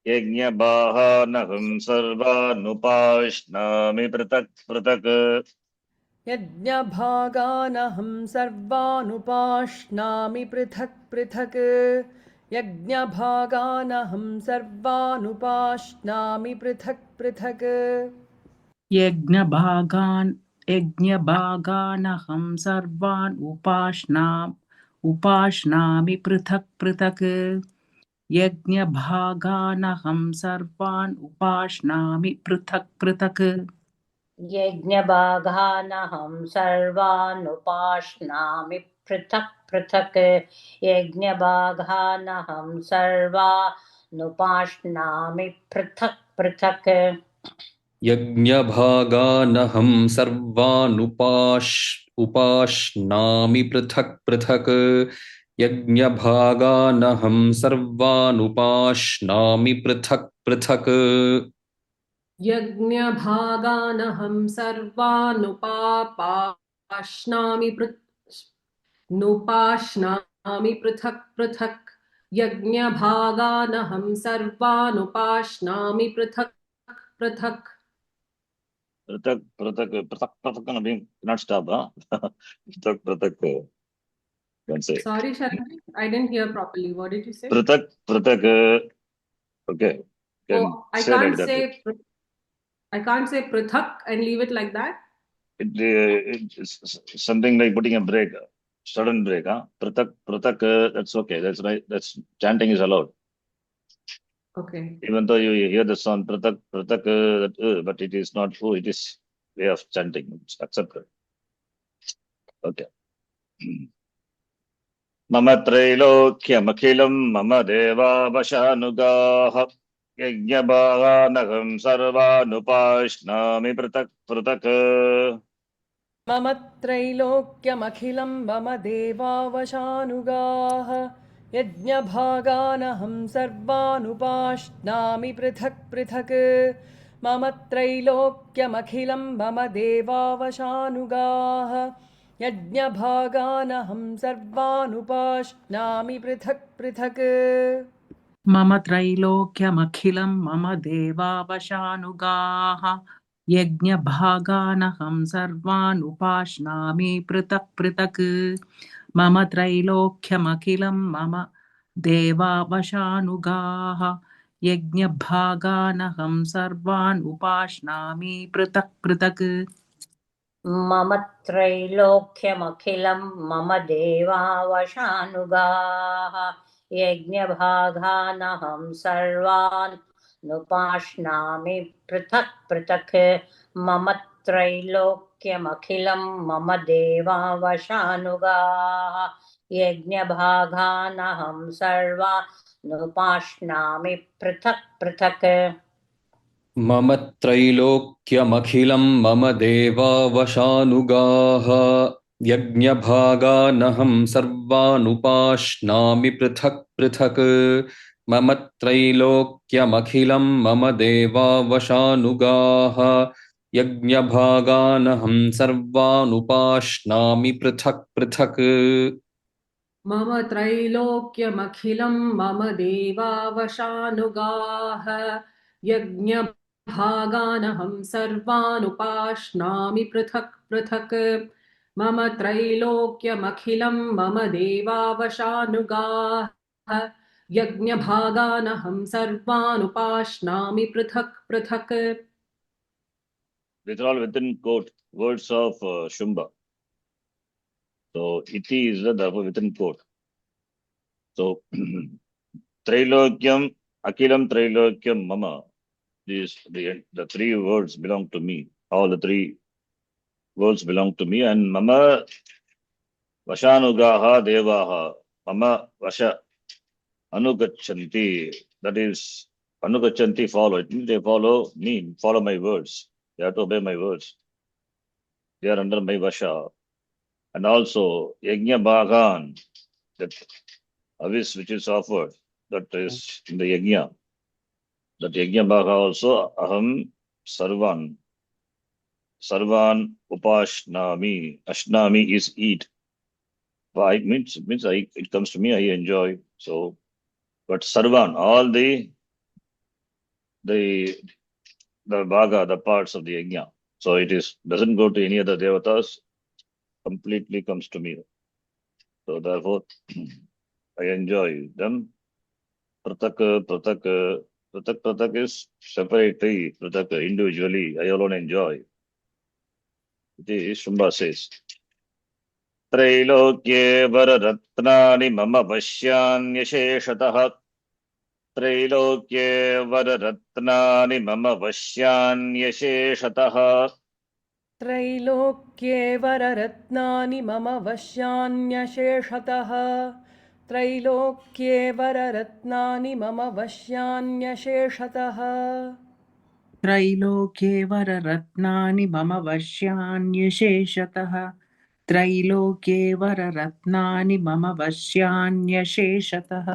यज्ञभानहं सर्वानुपाश्नामि पृथक् पृथक् यज्ञभागानहं सर्वानुपाश्नामि पृथक् पृथक् यज्ञभागानहं सर्वानुपाश्नामि पृथक् पृथक् यज्ञभागानहं सर्वान् उपाश्नामि पृथक् पृथक् यज्ञभागानहं सर्वान् उपाश्नामि पृथक् पृथक् यज्ञभागानहं सर्वानुपाश्नामि पृथक् पृथक् यज्ञभागानहं सर्वानुपाश्नामि पृथक् पृथक् यज्ञभागानहं उपाश्नामि पृथक् पृथक् यज्ञभागानहं सर्वानुपाश्नामि पृथक् पृथक् यज्ञभागानहं सर्वानुपाश्नामि पृथक् पृथक् यज्ञभागानहं सर्वानुपाश्नामि पृथक् पृथक् पृथक् पृथक् पृथक् पृथक् not stop, huh? पृथक् पृथक्. Don't say. Sorry, Sharan, I didn't hear properly. What did you say? Pृथक् पृथक्. Okay. Oh, I can't say prithak and leave it like that. It's something like putting a break, sudden break, huh? Pृथक् पृथक्. That's okay. That's right. That's chanting is allowed. Okay. Even though you hear the sound pृथक् पृथक्, but it is not who, it is way of chanting. It's accepted. Okay. मम त्रैलोक्यमखिलं मम देवावशानुगाः यज्ञभागानहं सर्वानुपाश्नामि पृथक् पृथक् मम त्रैलोक्यमखिलं मम देवावशानुगाः यज्ञभागानहं सर्वानुपाश्नामि पृथक् पृथक् मम त्रैलोक्यमखिलं मम देवावशानुगाः यज्ञभागानहं सर्वानुपाश्नामि पृथक् पृथक् मम त्रैलोक्यमखिलं मम देवावशानुगाः यज्ञभागानहं सर्वानुपाश्नामि पृथक् पृथक् मम त्रैलोक्यमखिलं मम देवावशानुगाः यज्ञभागानहं सर्वान् उपाश्नामि पृथक् पृथक् मम त्रैलोक्यमखिलं मम देवावशानुगाः यज्ञभागानहं सर्वान् नुपाश्नामि पृथक् पृथक् मम त्रैलोक्यमखिलं मम देवावशानुगाः यज्ञभागानहं सर्वान् नुपाश्नामि पृथक् पृथक् मम त्रैलोक्यमखिलं मम देवावशानुगाः यज्ञभागानहं सर्वानुपाश्नामि पृथक् पृथक् मम त्रैलोक्यमखिलं मम देवावशानुगाः यज्ञभागानहं सर्वानुपाश्नामि पृथक् पृथक् मम त्रैलोक्यमखिलं मम देवावशानुगाः यज्ञभागानहं सर्वानुपाश्नामि पृथक् पृथक् मम त्रैलोक्यमखिलं मम देवावशानुगाः यज्ञभागानहं सर्वानुपाश्नामि पृथक् पृथक् These are all within quote words of Shumba. So iti is the therefore within quote. So Trailokyam, Akilam Trailokyam Mama. These the three words belong to me. All the three words belong to me. And Mama Vashanugaha Devaha. Mama Vasha Anugachanti. That is Anugachanti follow. It means they follow me, follow my words. They have to obey my words. They are under my Vasha. And also Yajna Bhagan, that avis which is offered, that is in the Yajna. That Yajna Bhaga also Aham Sarvan. Sarvan Upashnami. Ashnami is eat. It means it comes to me, I enjoy. So, but Sarvan, all the Bhaga, the parts of the Yajna. So it doesn't go to any other devatas, completely comes to me. So therefore, I enjoy them. Pratak is separately, Pratak individually, I alone enjoy. This Shumba says. Trailokye vararatnani mama vashyanyasheshatah. Trailokye vararatnani mama vashyanyasheshatah. त्रैलोक्ये वररत्नानि मम वश्यान्यशेषतः त्रैलोक्ये वररत्नानि मम वश्यान्यशेषतः त्रैलोक्ये वररत्नानि मम वश्यान्यशेषतः त्रैलोक्ये वररत्नानि मम वश्यान्यशेषतः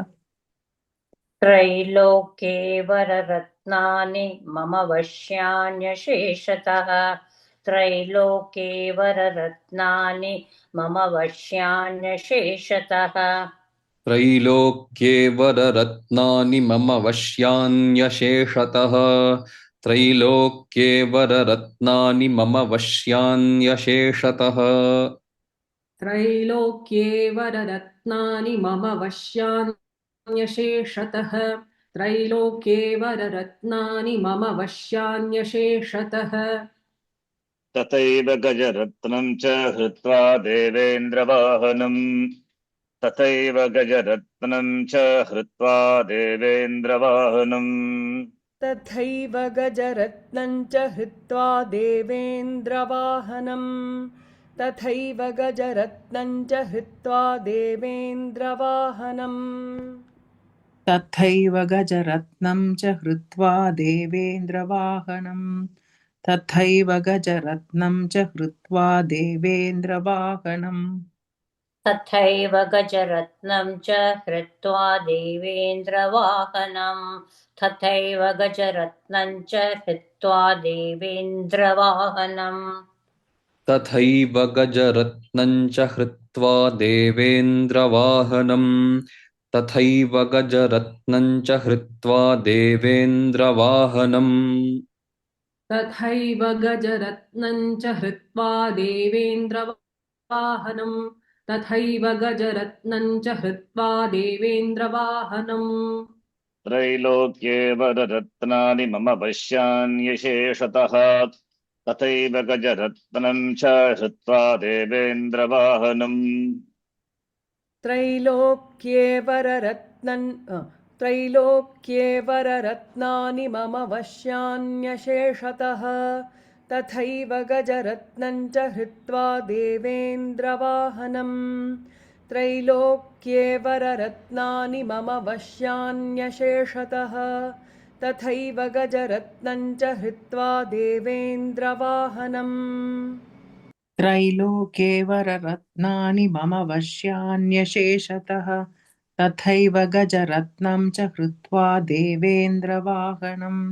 त्रैलोक्ये वररत्नानि मम वश्यान्यशेषतः त्रैलोक्ये वररत्नानि मम वश्यान्यशेषतः त्रैलोक्ये वररत्नानि मम वश्यान्यशेषतः त्रैलोक्ये वररत्नानि मम वश्यान्यशेषतः त्रैलोक्ये वररत्नानि मम वश्यान्यशेषतः त्रैलोक्ये वररत्नानि मम वश्यान्यशेषतः तथैव गजरत्नं च हृत्वा देवेन्द्रवाहनम् तथैव गजरत्नं च हृत्वा देवेन्द्रवाहनम् तथैव गजरत्नं च हृत्वा देवेन्द्रवाहनम् तथैव गजरत्नं च हृत्वा देवेन्द्रवाहनम् तथैव गजरत्नं च हृत्वा देवेन्द्रवाहनम् तथैव गजरत्नं च हृत्वा देवेन्द्रवाहनम् तथैव गजरत्नं च हृत्वा देवेन्द्रवाहनम् तथैव गजरत्नं च हृत्वा देवेन्द्रवाहनम् तथैव गजरत्नं च हृत्वा देवेन्द्रवाहनम् तथैव गजरत्नं च हृत्वा देवेन्द्रवाहनम् तथैव गजरत्नं च हृत्वा देवेन्द्रवाहनम् तथैव गजरत्नं च हृत्वा देवेन्द्रवाहनम् त्रैलोक्ये वररत्नानि मम वश्यान्यशेषतः तथैव गजरत्नं च हृत्वा देवेन्द्रवाहनम् त्रैलोक्ये वररत्नानि मम वश्यान्यशेषतः तथैव गजरत्नं च हृत्वा देवेन्द्रवाहनम् त्रैलोक्ये वररत्नानि मम वश्यान्यशेषतः तथैव गजरत्नं च हृत्वा देवेन्द्रवाहनम् त्रैलोके वररत्नानि मम वश्यान्यशेषतः तथैव गजरत्नं च हृत्वा देवेन्द्रवाहनम्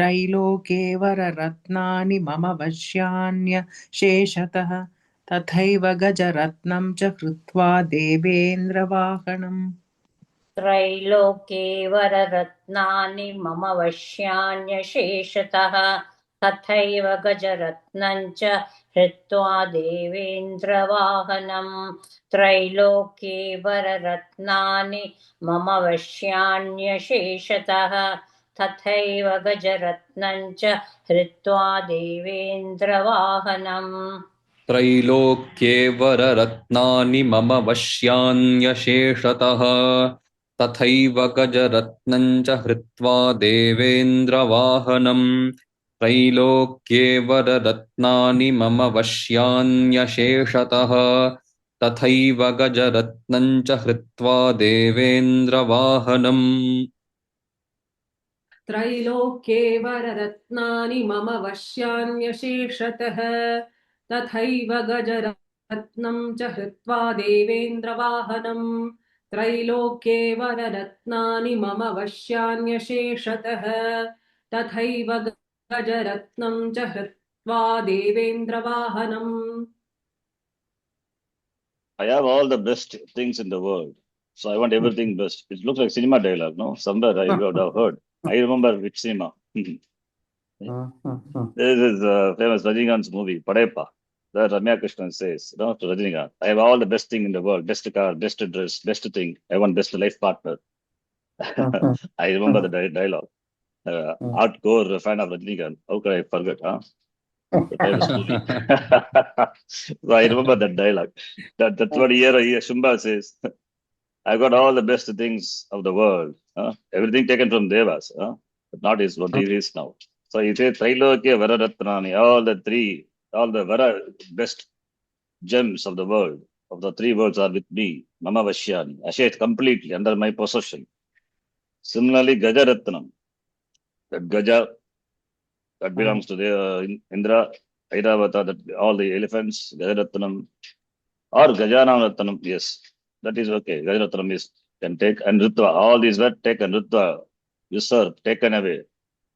त्रैलोके वररत्नानि मम वश्यान्यशेषतः तथैव गजरत्नं च हृत्वा देवेन्द्रवाहनम् त्रैलोके वररत्नानि मम वश्यान्यशेषतः तथैव गजरत्नं च हृत्वा देवेन्द्रवाहनम् त्रैलोके वररत्नानि मम वश्यान्यशेषतः तथैव गजरत्नं च हृत्वा देवेन्द्रवाहनम् त्रैलोक्ये वररत्नानि मम वश्यान्यशेषतः तथैव गजरत्नं च हृत्वा देवेन्द्रवाहनम् त्रैलोक्ये वररत्नानि मम वश्यान्यशेषतः तथैव गजरत्नं च हृत्वा देवेन्द्रवाहनम् त्रैलोक्ये वररत्नानि मम वश्यान्यशेषतः तथैव गजरत्नं च हृत्वा देवेन्द्रवाहनम् त्रैलोक्ये वररत्नानि मम वश्यान्यशेषतः तथैव गजरत्नं च हृत्वा देवेन्द्रवाहनम् I have all the best things in the world, so I want everything best. It looks like cinema dialogue, no? Somewhere I would have heard. I remember which cinema. This is a famous Rajinikanth's movie, Padayappa. That Ramya Krishnan says, to Rajinikanth, I have all the best thing in the world, best car, best dress, best thing. I want best life partner. I remember the dialogue. Hardcore fan of Rajinikanth. How could I forget, huh? The famous movie. So I remember that dialogue. That's what here Shumba says. I got all the best things of the world. Everything taken from Devas, but not is what it is now. So he says Trailokya Vararatnani, all the Vara best gems of the world, of the three worlds are with me. Mama Vashyani. Ashet completely under my possession. Similarly, Gajaratnam. That Gaja that belongs to the Indra, Airavata, that all the elephants, Gajaratnam, or Gajanam, yes, that is okay. Gajaratnam is can take, and Ritva, all these were taken, Ritva, usurped, taken away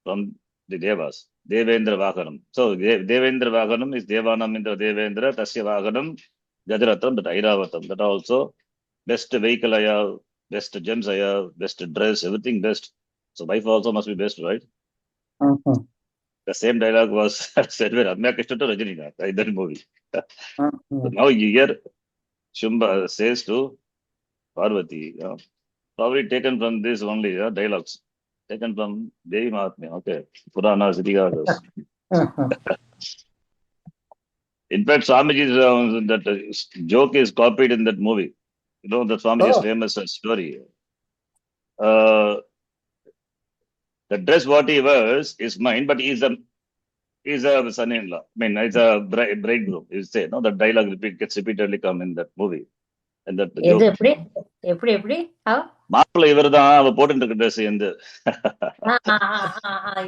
from the Devas. Devendra Vahanam. So Devendra Vahanam is Devanam in the Devendra, Tasya Vahanam, Gajaratnam, that Airavatam, that also best vehicle I have, best gems I have, best dress, everything best. So wife also must be best, right? The same dialogue was said by Ramya Krishna to Rajinikanth in that movie. So now you hear Shumba says to Parvati, probably taken from this only dialogues, taken from Devi Mahatmya, okay, Puranas, Itihadas. In fact, Swamiji's that joke is copied in that movie. You know, the Swamiji's famous story. The dress what he wears is mine, but he's a son-in-law. I mean, it's a bridegroom. You say, no, the dialogue gets repeatedly come in that movie. And that the joke. எப்படி how மாப்பிள்ளை இவர்தான் அவ போட்டு dress இந்த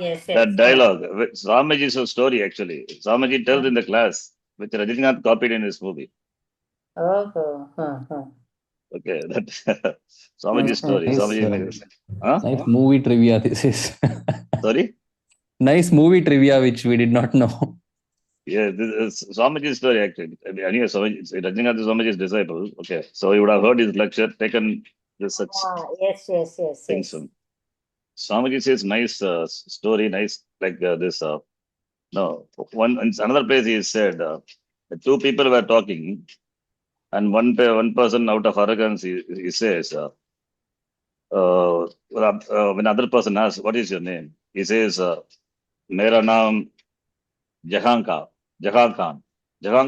Yes, that yes. dialogue. Swamiji's story actually. Swamiji tells in the class, which Rajinikanth copied in his movie. Oh. Okay, that Swamiji's story. Nice, Swamiji. Huh? nice movie trivia. This is Sorry. nice movie trivia which we did not know. Yeah, this is Swamiji's story actually. Anyway, Rajinikanth is Swamiji's disciple. Okay, so you would have heard his lecture, taken this such Yes. things from. Swamiji says nice story, nice like this. No, another place he said the two people were talking, and one person out of arrogance he says, when other person asks, "What is your name?" He says, "Mera naam Jahan Khan." Jahan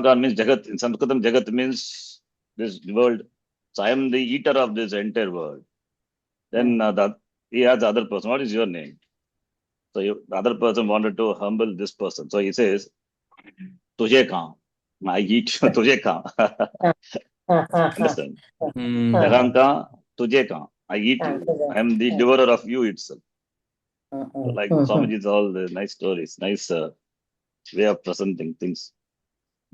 Khan means Jagat. In Sanskritam, Jagat means this world. So I am the eater of this entire world. Then he asks the other person, "What is your name?" So the other person wanted to humble this person. So he says, "Tujhe Khan. I eat Tujhe Khan." Understand? Jahan Khan, Tujhe Khan. I eat you. I am the devourer of you itself. So like Swamiji's all the nice stories, nice way of presenting things.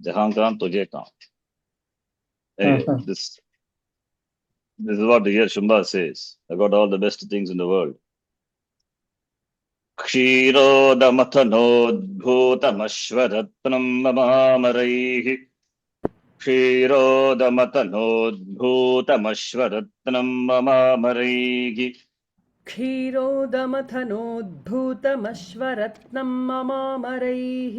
Jahan Khan, Tujhe Khan. Anyway, this is what here Shumba says about all the best things in the world. क्षीरोदमथनोद्भूतमश्वरत्नं ममामरैः क्षीरोदमथनोद्भूतमश्वरत्नं ममामरैः क्षीरोदमथनोद्भूतमश्वरत्नं ममामरैः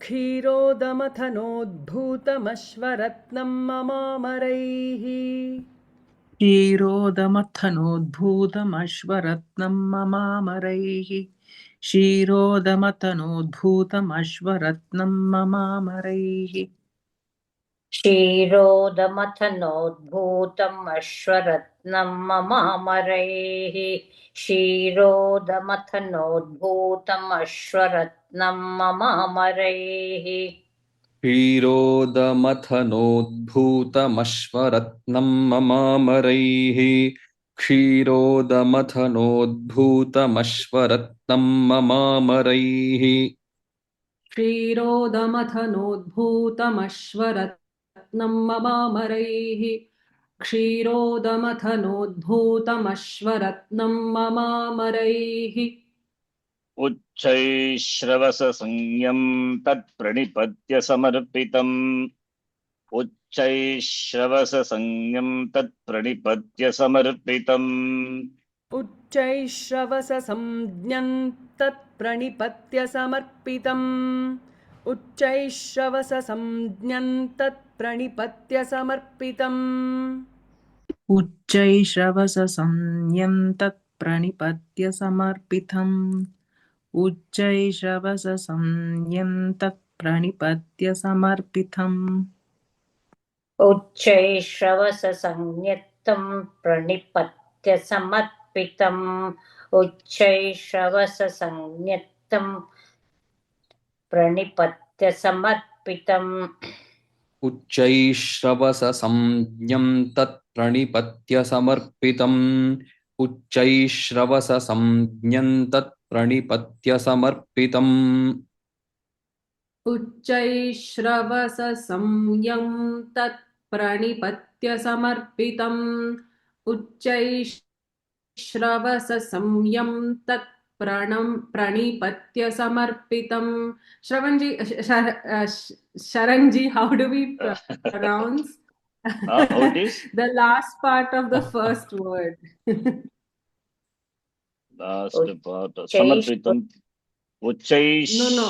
क्षीरोदमथनोद्भूतमश्वरत्नं ममामरैः क्षीरोदमथनोद्भूतमश्वरत्नं ममामरैः क्षीरोदमथनोद्भूतमश्वरत्नं ममामरैः क्षीरोदमथनोद्भूतम् अश्वरत्नम् ममामरैः क्षीरोदमथनोद्भूतम् अश्वरत्नम् ममामरैः क्षीरोदमथनोद्भूतमश्वरत्नं ममामरैः क्षीरोदमथनोद्भूतमश्वरत्नं ममामरैः क्षीरोदमथनोद्भूतमश्वरत्नं ममामरैः क्षीरोदमथनोद्भूतमश्वरत्नं ममामरैः उच्चैश्रवससंज्ञं तत्प्रणिपत्य समर्पितम् उच्चैश्रवससंज्ञं तत्प्रणिपत्य समर्पितम् उच्चैश्रवससंज्ञं तत्प्रणिपत्य समर्पितम् उच्चैश्रवससंज्ञं तत्प्रणिपत्य समर्पितम् उच्चैश्रवससंज्ञं तत्प्रणिपत्य समर्पितम् उच्चैश्रवससंज्ञं तत्प्रणिपत्य समर्पितम् उच्चैश्रवससंज्ञत्तं प्रणिपत्य समर्पितम् उच्चैश्रवससंज्ञत्तं प्रणिपत्य समर्पितम् उच्चैश्रवससंज्ञं तत्प्रणिपत्य समर्पितम् उच्चैश्रवससंज्ञं तत्प्रणिपत्य समर्पितम् उच्चैश्रवससंज्ञं तत्प्रणिपत्य समर्पितम् उच्चैश्रवससंज्ञं प्रणिपत्य समर्पितम् Sharanji, how do we pronounce how it is? the last part of the first word? Last part. Samarpitam. Uchchaish. No.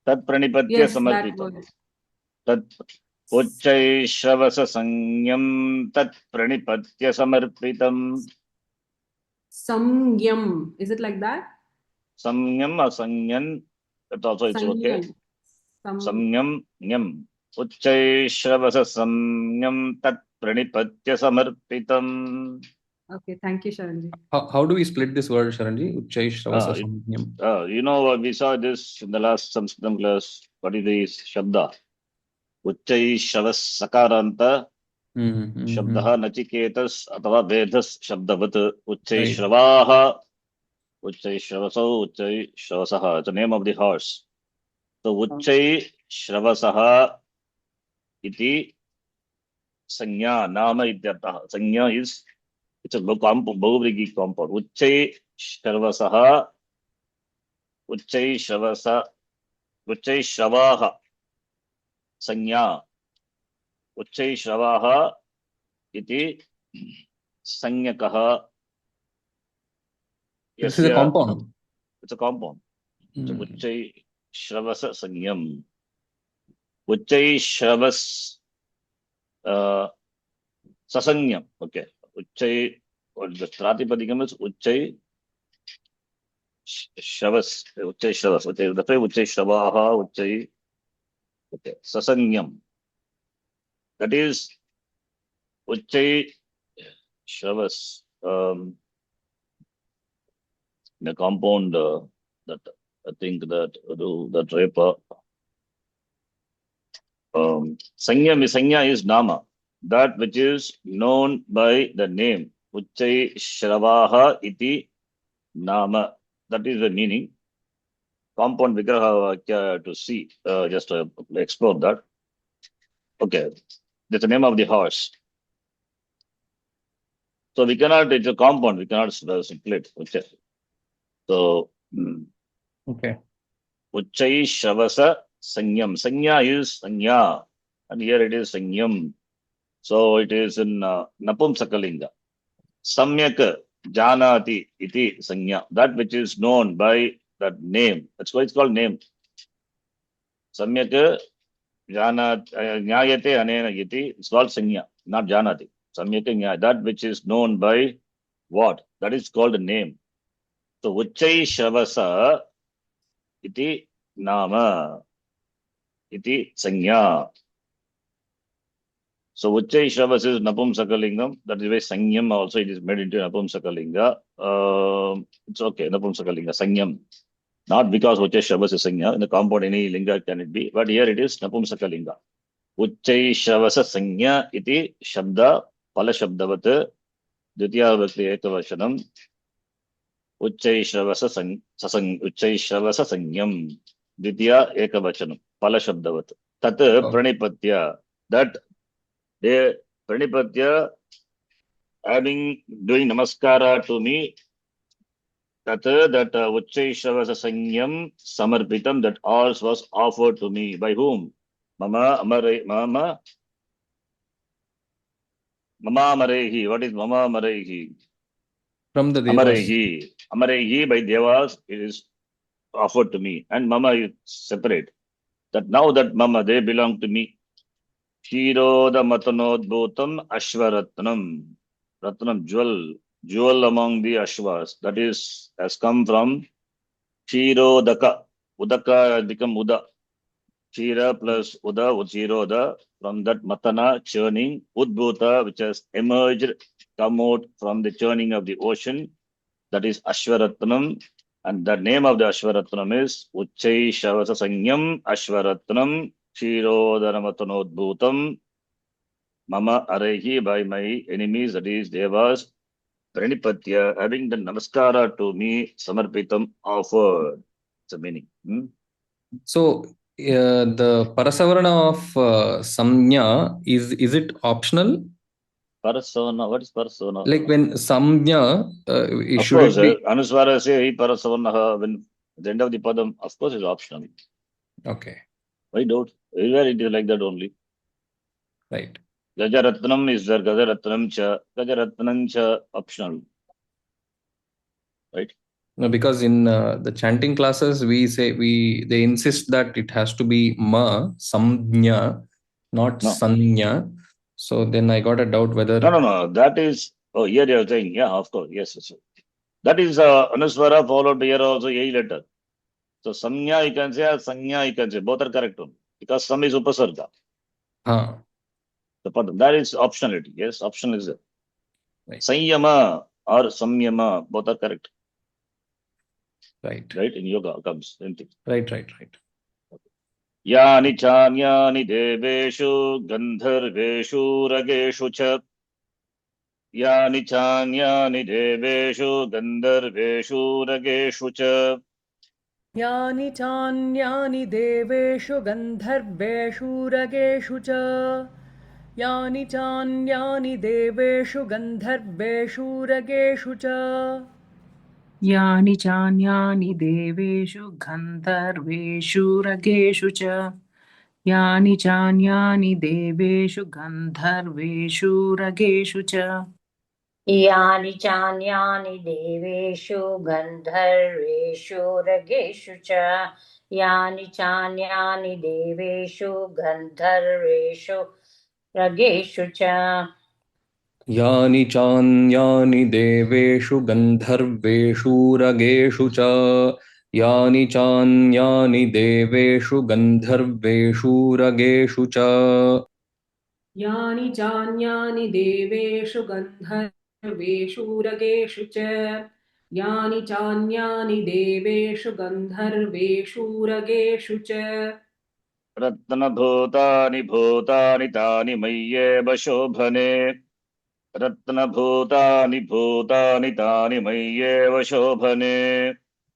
Tat pranipatya Yes, samarpitam. that word. Tat उच्चैश्रवससंज्ञं तत् प्रणिपत्य समर्पितम् Samyam. Is it like that? Samyam or Sangyan, that also it's okay. Samyam, nyam. Uच्चैश्रवससंज्ञं tat pranipatya samarpitam. Okay, thank you, Sharanji. How do we split this word, Sharanji? Uच्चैश्रवससंज्ञं. You know, we saw this in the last Sanskritam class. What is this Shabda? Uच्चैश्रवस Sakaranta शब्दः नचिकेतस् अथवा वेदस् शब्दवत् Right. उच्चैश्रवाः उच्चैश्रवसौ उच्चैश्रवसः the name of the horse. So उच्चैश्रवसः इति संज्ञा नाम इत्यर्थः. संज्ञा is it's a बहुव्रीहि compound. उच्चैश्रवसः उच्चैश्रवाः संज्ञा उच्चैश्रवाः इति संज्ञकः. This is a compound. It's a compound. So उच्चैश्रवस संज्ञम्. उच्चैश्रवस ससंज्ञम्. Okay. Uchchai, the Pratipadikam is Uchchai Shavas. Uchchai Shavas. The phrase Uchchai Shavaha, Uchchai Sasanyam. That is Uchchai Shavas. The compound that I think that Repa. Sanya is Nama. That which is known by the name. Uchchai Shravaha iti Nama. That is the meaning. Compound Vigraha to see, just to explore that. Okay. That's the name of the horse. So we cannot, it's a compound, we cannot split. Okay. So, Okay. Uchchai Shravasa Sanyam. Sanya is Sanya. And here it is Sanyam. So it is in Napumsakalinga. Samyak Janati iti Sanya. That which is known by that name. That's why it's called name. Samyak Nyayate Anena iti. It's called Sanya, not Janati. Samyak Nyayate. That which is known by what? That is called a name. So Uchchai Shravasa iti Nama iti Sanya. So Uchchai Shravas is Napumsakalingam. That is why Sanyam also it is made into Napumsakalinga. It's okay, Napumsakalinga, Sanyam. Not because Uchchai Shravas is Sanya. In the compound any linga can it be. But here it is Napumsakalinga. Uchchai Shravasa Sanya iti Shabda Pala Shabdavat Dvitiya Bhakti Ekavachanam Uchchai Shravasa Sanyam Dvitiya Ekavachanam Pala Shabdavat Tat Pranipatya. That they Pranipatya doing namaskara to me, that Uchchai Shravasa Sanyam Samarpitam, that all was offered to me. By whom? Mama Amarehi. What is Mama Amarehi? From the Devas. Amarehi by Devas, it is offered to me. And Mama is separate. That now that Mama, they belong to me. Shiroda Matanodbhutam Ashvaratnam. Ratnam, jewel among the Ashvas. That is, has come from Shirodaka. Udaka has become Uda. Shira plus Uda, Uchiroda. From that Matana, churning. Udbhuta, which has emerged, come out from the churning of the ocean. That is Ashvaratnam. And the name of the Ashvaratnam is Uchchai Shravasa Sanyam Ashvaratnam. Shirodharamathanodbhutam Mama Arehi, by my enemies, that is Devas, Pranipatya, having done namaskara to me, Samarpitam offered. It's a meaning. So the Parasavarana of Samnya, is it optional? Parasavana, what is Parasavana? Like when Samnya, of should course, it be? Anusvara say Parasavana, when at the end of the Padam, of course, it's optional. Okay. Why don't? Everywhere it is like that only. Right. Gajaratnam is there, Gajaratnam cha optional. Right? No, because in the chanting classes, they insist that it has to be Ma, Samnya, not Sanya. So then I got a doubt whether. No. That is, here you are saying, yeah, of course, yes. That is Anusvara followed by here also A letter. So Samnya you can say, Sanya you can say, both are correct only. Because Sam is Upasarga. That is optionality. Yes, optional is there. Right. Sanyama or Samyama, both are correct. Right. Right, in yoga comes. Right. Okay. यानि चान्यानि देवेषु गन्धर्वेषु रगेषु च यानि चान्यानि देवेषु गन्धर्वेषु रगेषु च यानि चान्यानि देवेषु गन्धर्वेषु रगेषु च यानि चान्यानि देवेषु गन्धर्वेषु रगेषु च यानि चान्यानि देवेषु गन्धर्वेषु रगेषु च यानि चान्यानि देवेषु गन्धर्वेषु रगेषु च यानि चान्यानि देवेषु गन्धर्वेषु रगेषु च यानि चान्यानि देवेषु गन्धर्वेषु रगेषु च यानि चान्यानि देवेषु गन्धर्वेषु रगेषु च यानि चान्यानि देवेषु गन्धर्वेषु रगेषु च यानि चान्यानि देवेषु गन्धर्वेषु रगेषु च यानि चान्यानि देवेषु गन्धर्वेषु रगेषु च रत्नभूतानि भूतानि तानि मय्येव शोभने रत्नभूतानि भूतानि तानि मय्येव शोभने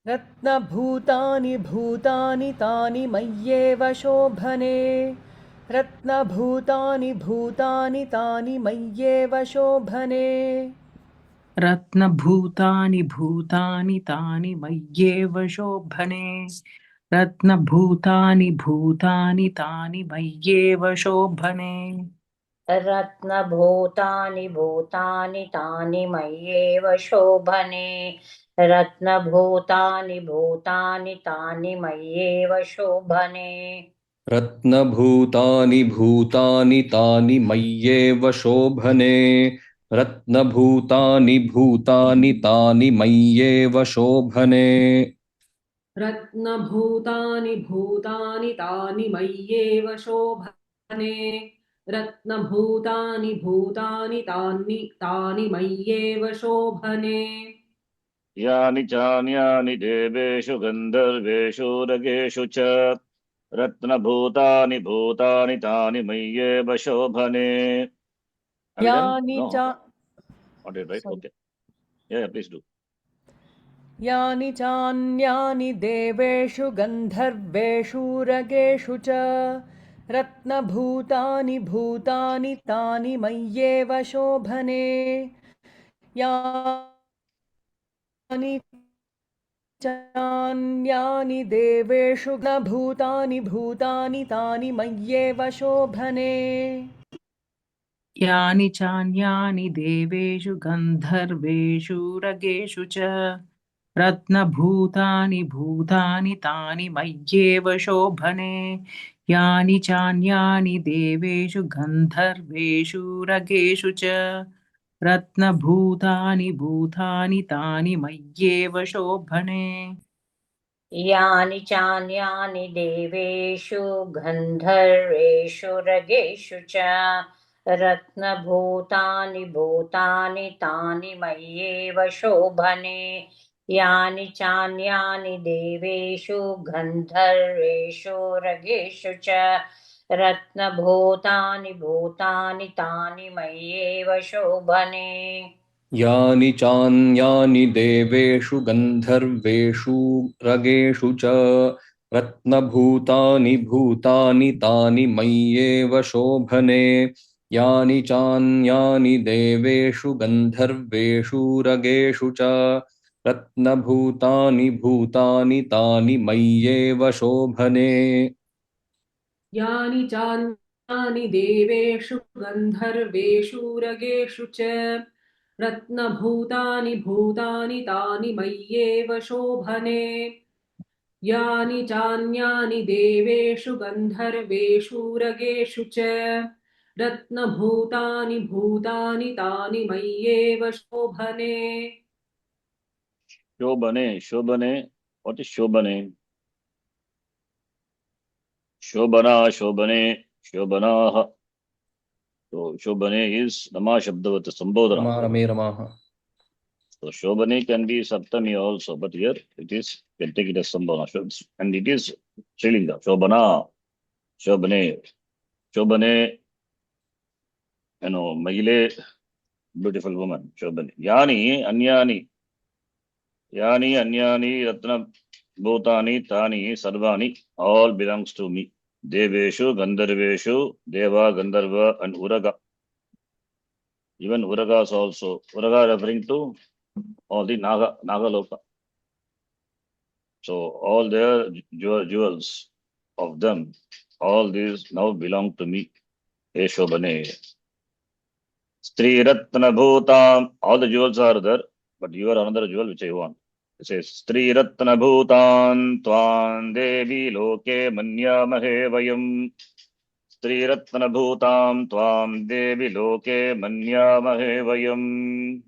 रत्नभूतानि भूतानि तानि मय्येव शोभने रत्नभूतानि भूतानि तानि मय्येव शोभने रत्नभूतानि भूतानि तानि मय्येव शोभने रत्नभूतानि भूतानि तानि मय्येव शोभने रत्नभूतानि भूतानि तानि मय्येव शोभने रत्नभूतानि भूतानि तानि मय्येव शोभने रत्नभूतानि भूतानि तानि मय्येव शोभने रत्नभूतानि भूतानि तानि मय्येव शोभने रत्नभूतानि भूतानि तानि मय्येव शोभने रत्नभूतानि भूतानि तानि मय्येव शोभने यानि चान्यानि देवेषु गन्धर्वेषु रगेषु च रत्नभूतानि भूतानि तानि मय्येव शोभने यानि च right? Sorry. Okay. Yeah, please do. यानि चान्यानि देवेषु गन्धर्वेषु रगेषु च रत्नभूतानि भूतानि तानि मय्येव शोभने यानि चान्यानि देवेषु भूतानि भूतानि तानि मय्येव शोभने यानि चान्यानि देवेषु गन्धर्वेषु रगेषु च रत्नभूतानि भूतानि तानि मय्येव शोभने यानि चान्यानि देवेषु गन्धर्वेषु रगेषु च रत्नभूतानि भूतानि तानि मय्येव शोभने यानि चान्यानि देवेषु गन्धर्वेषु रगेषु च रत्नभूतानि भूतानि तानि मय्येव शोभने यानि चान्यानि देवेषु गन्धर्वेषु रगेषु च रत्नभूतानि भूतानि तानि मय्येव शोभने यानि चान्यानि देवेषु गन्धर्वेषु रगेषु च रत्नभूतानि भूतानि तानि मय्येव शोभने यानि चान्यानि देवेषु गन्धर्वेषु रगेषु च रत्नभूतानि भूतानि तानि मय्येव शोभने यानि चान्यानि देवेषु गन्धर्वेषु रगेषु च रत्नभूतानि भूतानि तानि मय्येव शोभने यानि चान्यानि देवेषु गन्धर्वेषु रगेषु च रत्नभूतानि भूतानि तानि मय्येव शोभने Shobhane, Shobhane. What is Shobhane? Shobhana, Shobhane, Shobhanaha. So Shobhane is Nama Shabdavat Sambodhana. Rama Ramaha. So Shobhane can be Saptami also, but here it is, you can take it as Sambodhana. And it is Shrilinga, Shobhana. Shobhane. Shobhane, Mahile, beautiful woman. Shobhane. Yani Anyani Ratna Bhutani Tani Sarvani, all belongs to me. Deveshu, Gandharveshu, Deva, Gandharva, and Uraga. Even Uragas also. Uraga referring to all the Nagaloka. So all their jewels of them, all these now belong to me. Shobhane. Stri Ratna Bhutam, all the jewels are there, but you are another jewel which I want. It says, Stri Ratna Bhutan Twan Devi Loke Manyamahe Vayam. Stri Ratna Bhutam Tvam Devi Loke Manyamahe Vayam.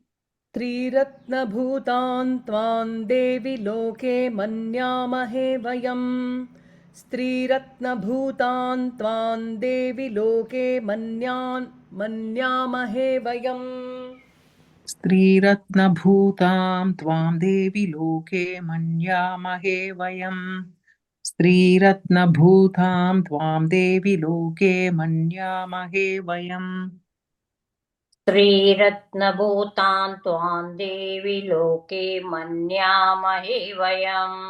त्रिरत्नभूतान् त्वां देवि लोके मन्यामहे वयम् स्त्रीरत्नभूतान् त्वां देवि लोके मन्यामहे वयम् स्त्रीरत्नभूतां त्वां देवि लोके मन्यामहे वयम् स्त्रीरत्नभूतां त्वां देवि लोके मन्यामहे वयम् स्त्रीरत्नभूतां त्वां देवि लोके मन्यामहे वयम्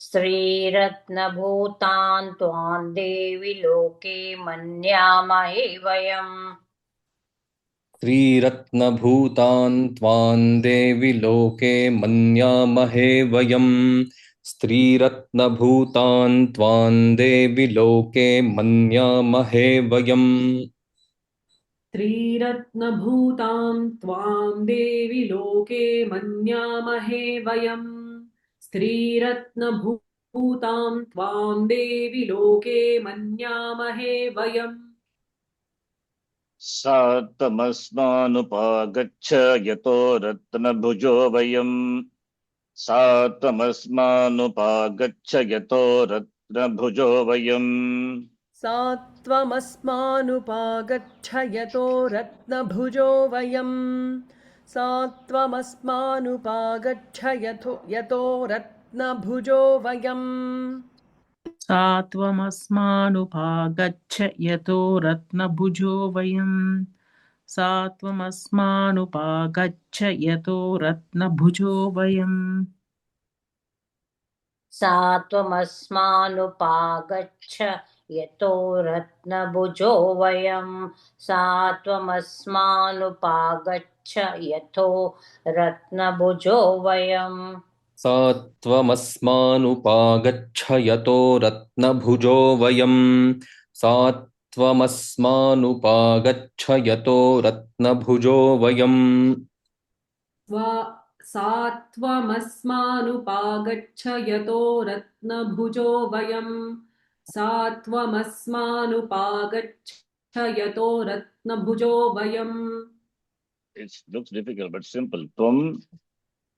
स्त्रीरत्नभूतां त्वां देवि लोके मन्यामहे वयम् स्त्रीरत्नभूतान् त्वां देवि लोके मन्यामहे वयम् स्त्रीरत्नभूतान् त्वां देवि लोके मन्यामहे वयम् स्त्रीरत्नभूतां त्वां देवि लोके मन्यामहे वयम् स्त्रीरत्नभूतां त्वां देवि लोके मन्यामहे वयम् सात्तमस्मानुपागच्छ यतो रत्नभुजो वयम् सात्तमस्मानुपागच्छ यतो रत्नभुजो वयम् सात्वमस्मानुपागच्छ यतो रत्नभुजो वयम् सात्वमस्मानुपागच्छ यतो रत्नभुजो वयम् सात्वमस्मानुपागच्छ यतो रत्नभुजो वयम् सात्वमस्मानुपागच्छ यतो रत्नभुजो वयम् सात्वमस्मानुपागच्छ यतो रत्नभुजो वयम् सात्वमस्मानुपागच्छ यतो रत्नभुजो वयम् सात्वमस्मानुपागच्छ यतो रत्नभुजो वयम् सात्वमस्मानुपागच्छ यतो रत्नभुजो वयम् सात्वमस्मानुपागच्छ यतो रत्नभुजो वयम् सात्वमस्मानुपागच्छ यतो रत्नभुजो वयम् It looks difficult, but simple. Tvam,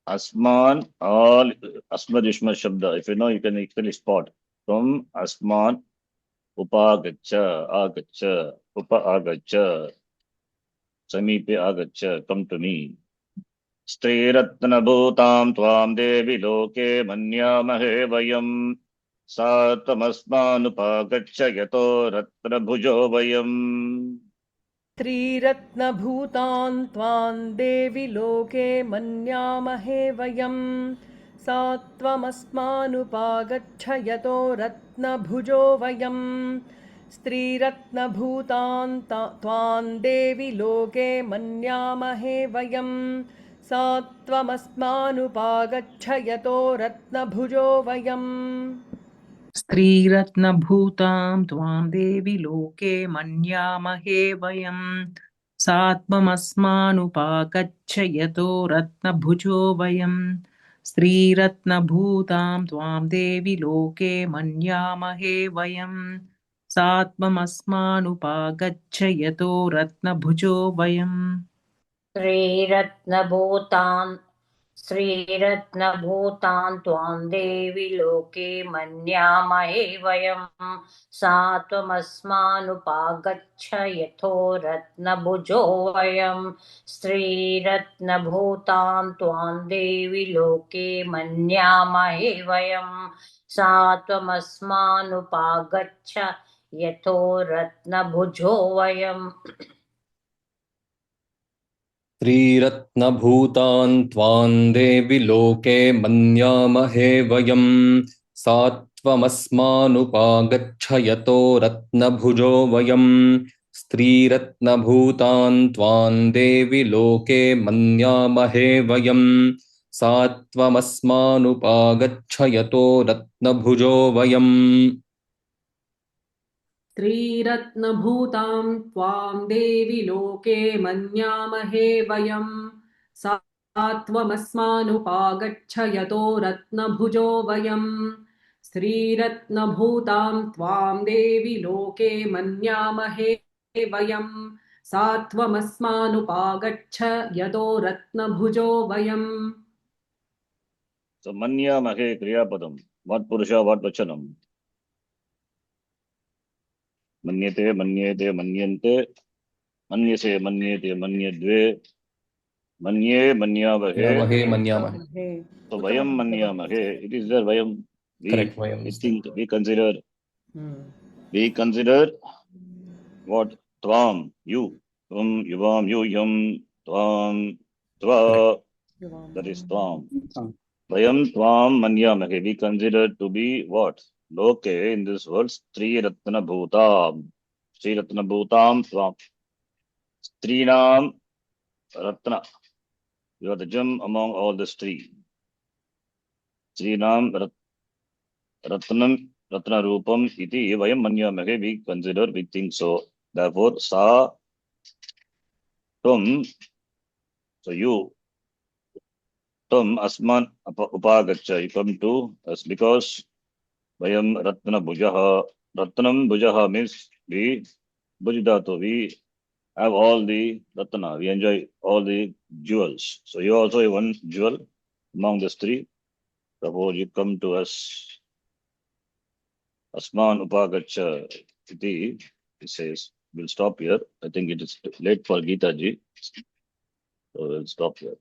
Asman, all Asmad Yushma Shabda. If you know, you can easily spot. Tvam, Asman, Upagacha, Agacha, Upa Agacha, Samipe Agacha, come to me. Striratna Bhutam Tvam Devi Loke Manyamahe Vayam. Satamasmanupagacha Yato Ratna Bhujo Vayam. त्रिरत्नभूतान् त्वां देवि लोके मन्यामहे वयम् सात्वमस्मानुपागच्छ यतो रत्नभुजो वयम् स्त्रीरत्नभूतान् त्वां देवि लोके मन्यामहे वयम् सात्वमस्मानुपागच्छ यतो रत्नभुजो वयम् स्त्रीरत्नभूतां त्वां देवि लोके मन्यामहे वयम् सात्वमस्मानुपागच्छ यतो रत्नभुजो वयम् स्त्रीरत्नभूतां त्वां देवि लोके मन्यामहे वयम् सात्वमस्मानुपागच्छ यतो रत्नभुजो वयम् श्रीरत्नभूतां त्वां देवि लोके मन्यामहे वयम् सात्वमस्मानुपागच्छ यतो रत्नभुजो वयम् स्त्रीरत्नभूतां त्वां देवि लोके मन्यामहे वयम् सात्वमस्मानुपागच्छ यतो रत्नभुजो वयम् त्रिरत्नभूतान् त्वां देवि लोके मन्यामहे वयम् सात्वमस्मानुपागच्छ यतो रत्नभुजो वयम् स्त्रीरत्नभूतान् त्वां देवि लोके मन्यामहे वयम् सात्वमस्मानुपागच्छ यतो रत्नभुजो वयम् त्रिरत्नभूतां त्वां देवि लोके मन्यामहे वयम् सात्वमस्मानुपागच्छ यतो रत्नभुजो वयम् स्त्रीरत्नभूतां त्वां देवि लोके मन्यामहे वयम् सात्वमस्मानुपागच्छ यतो रत्नभुजो वयम्. So manyamahe kriyapadam. What purusha, what vachanam? Manyate, manyete, manyante. Manyase, manyete, manyadve. Manye, manyavahe. मन्यामहे So vayam manyamahe. It is there vayam. Correct, vayam We is think, we consider. Hmm. We consider what? Tvam, you. Tvam, yuvam, you, yam. Tvam, tva. That is tvam. Vayam tvam manyamahe. We consider to be what? Loke in this world. Sri Ratna Bhutam. Sri Ratna Bhutam tvam. Strinam Ratna. You are the gem among all the three. Strinam Ratnam Ratna Rupam iti vayam manyamahe. We consider, we think so. Therefore, sa tum. So you. Tum asman upagaccha. You come to us because vayam Ratna Bhujaha. Ratnam Bhujaha means we. Bhujdato. We have all the Ratna. We enjoy all the jewels. So you also have one jewel among the three. Suppose you come to us. Asman upagaccha iti, it says. We'll stop here. I think it is late for Geeta ji. So we'll stop here.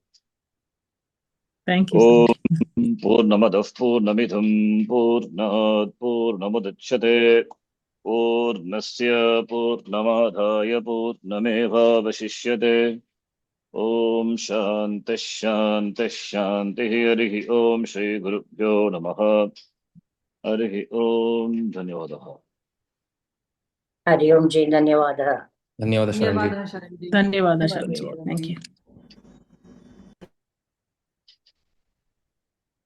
Thank you. Om Purnamadah Purnamidham Purnat Purnamudachyate Purnasya Purnamadhaya Purnameva Vashishyate Om Shanti Shanti Shanti Harihi Om Shri Gurubhyo Namaha Harihi Om Dhanyavadaha. Hari ओम जी धन्यवादः. धन्यवाद शरण जी धन्यवादः शरण्जी. धन्यवाद शरण जी. Thank you.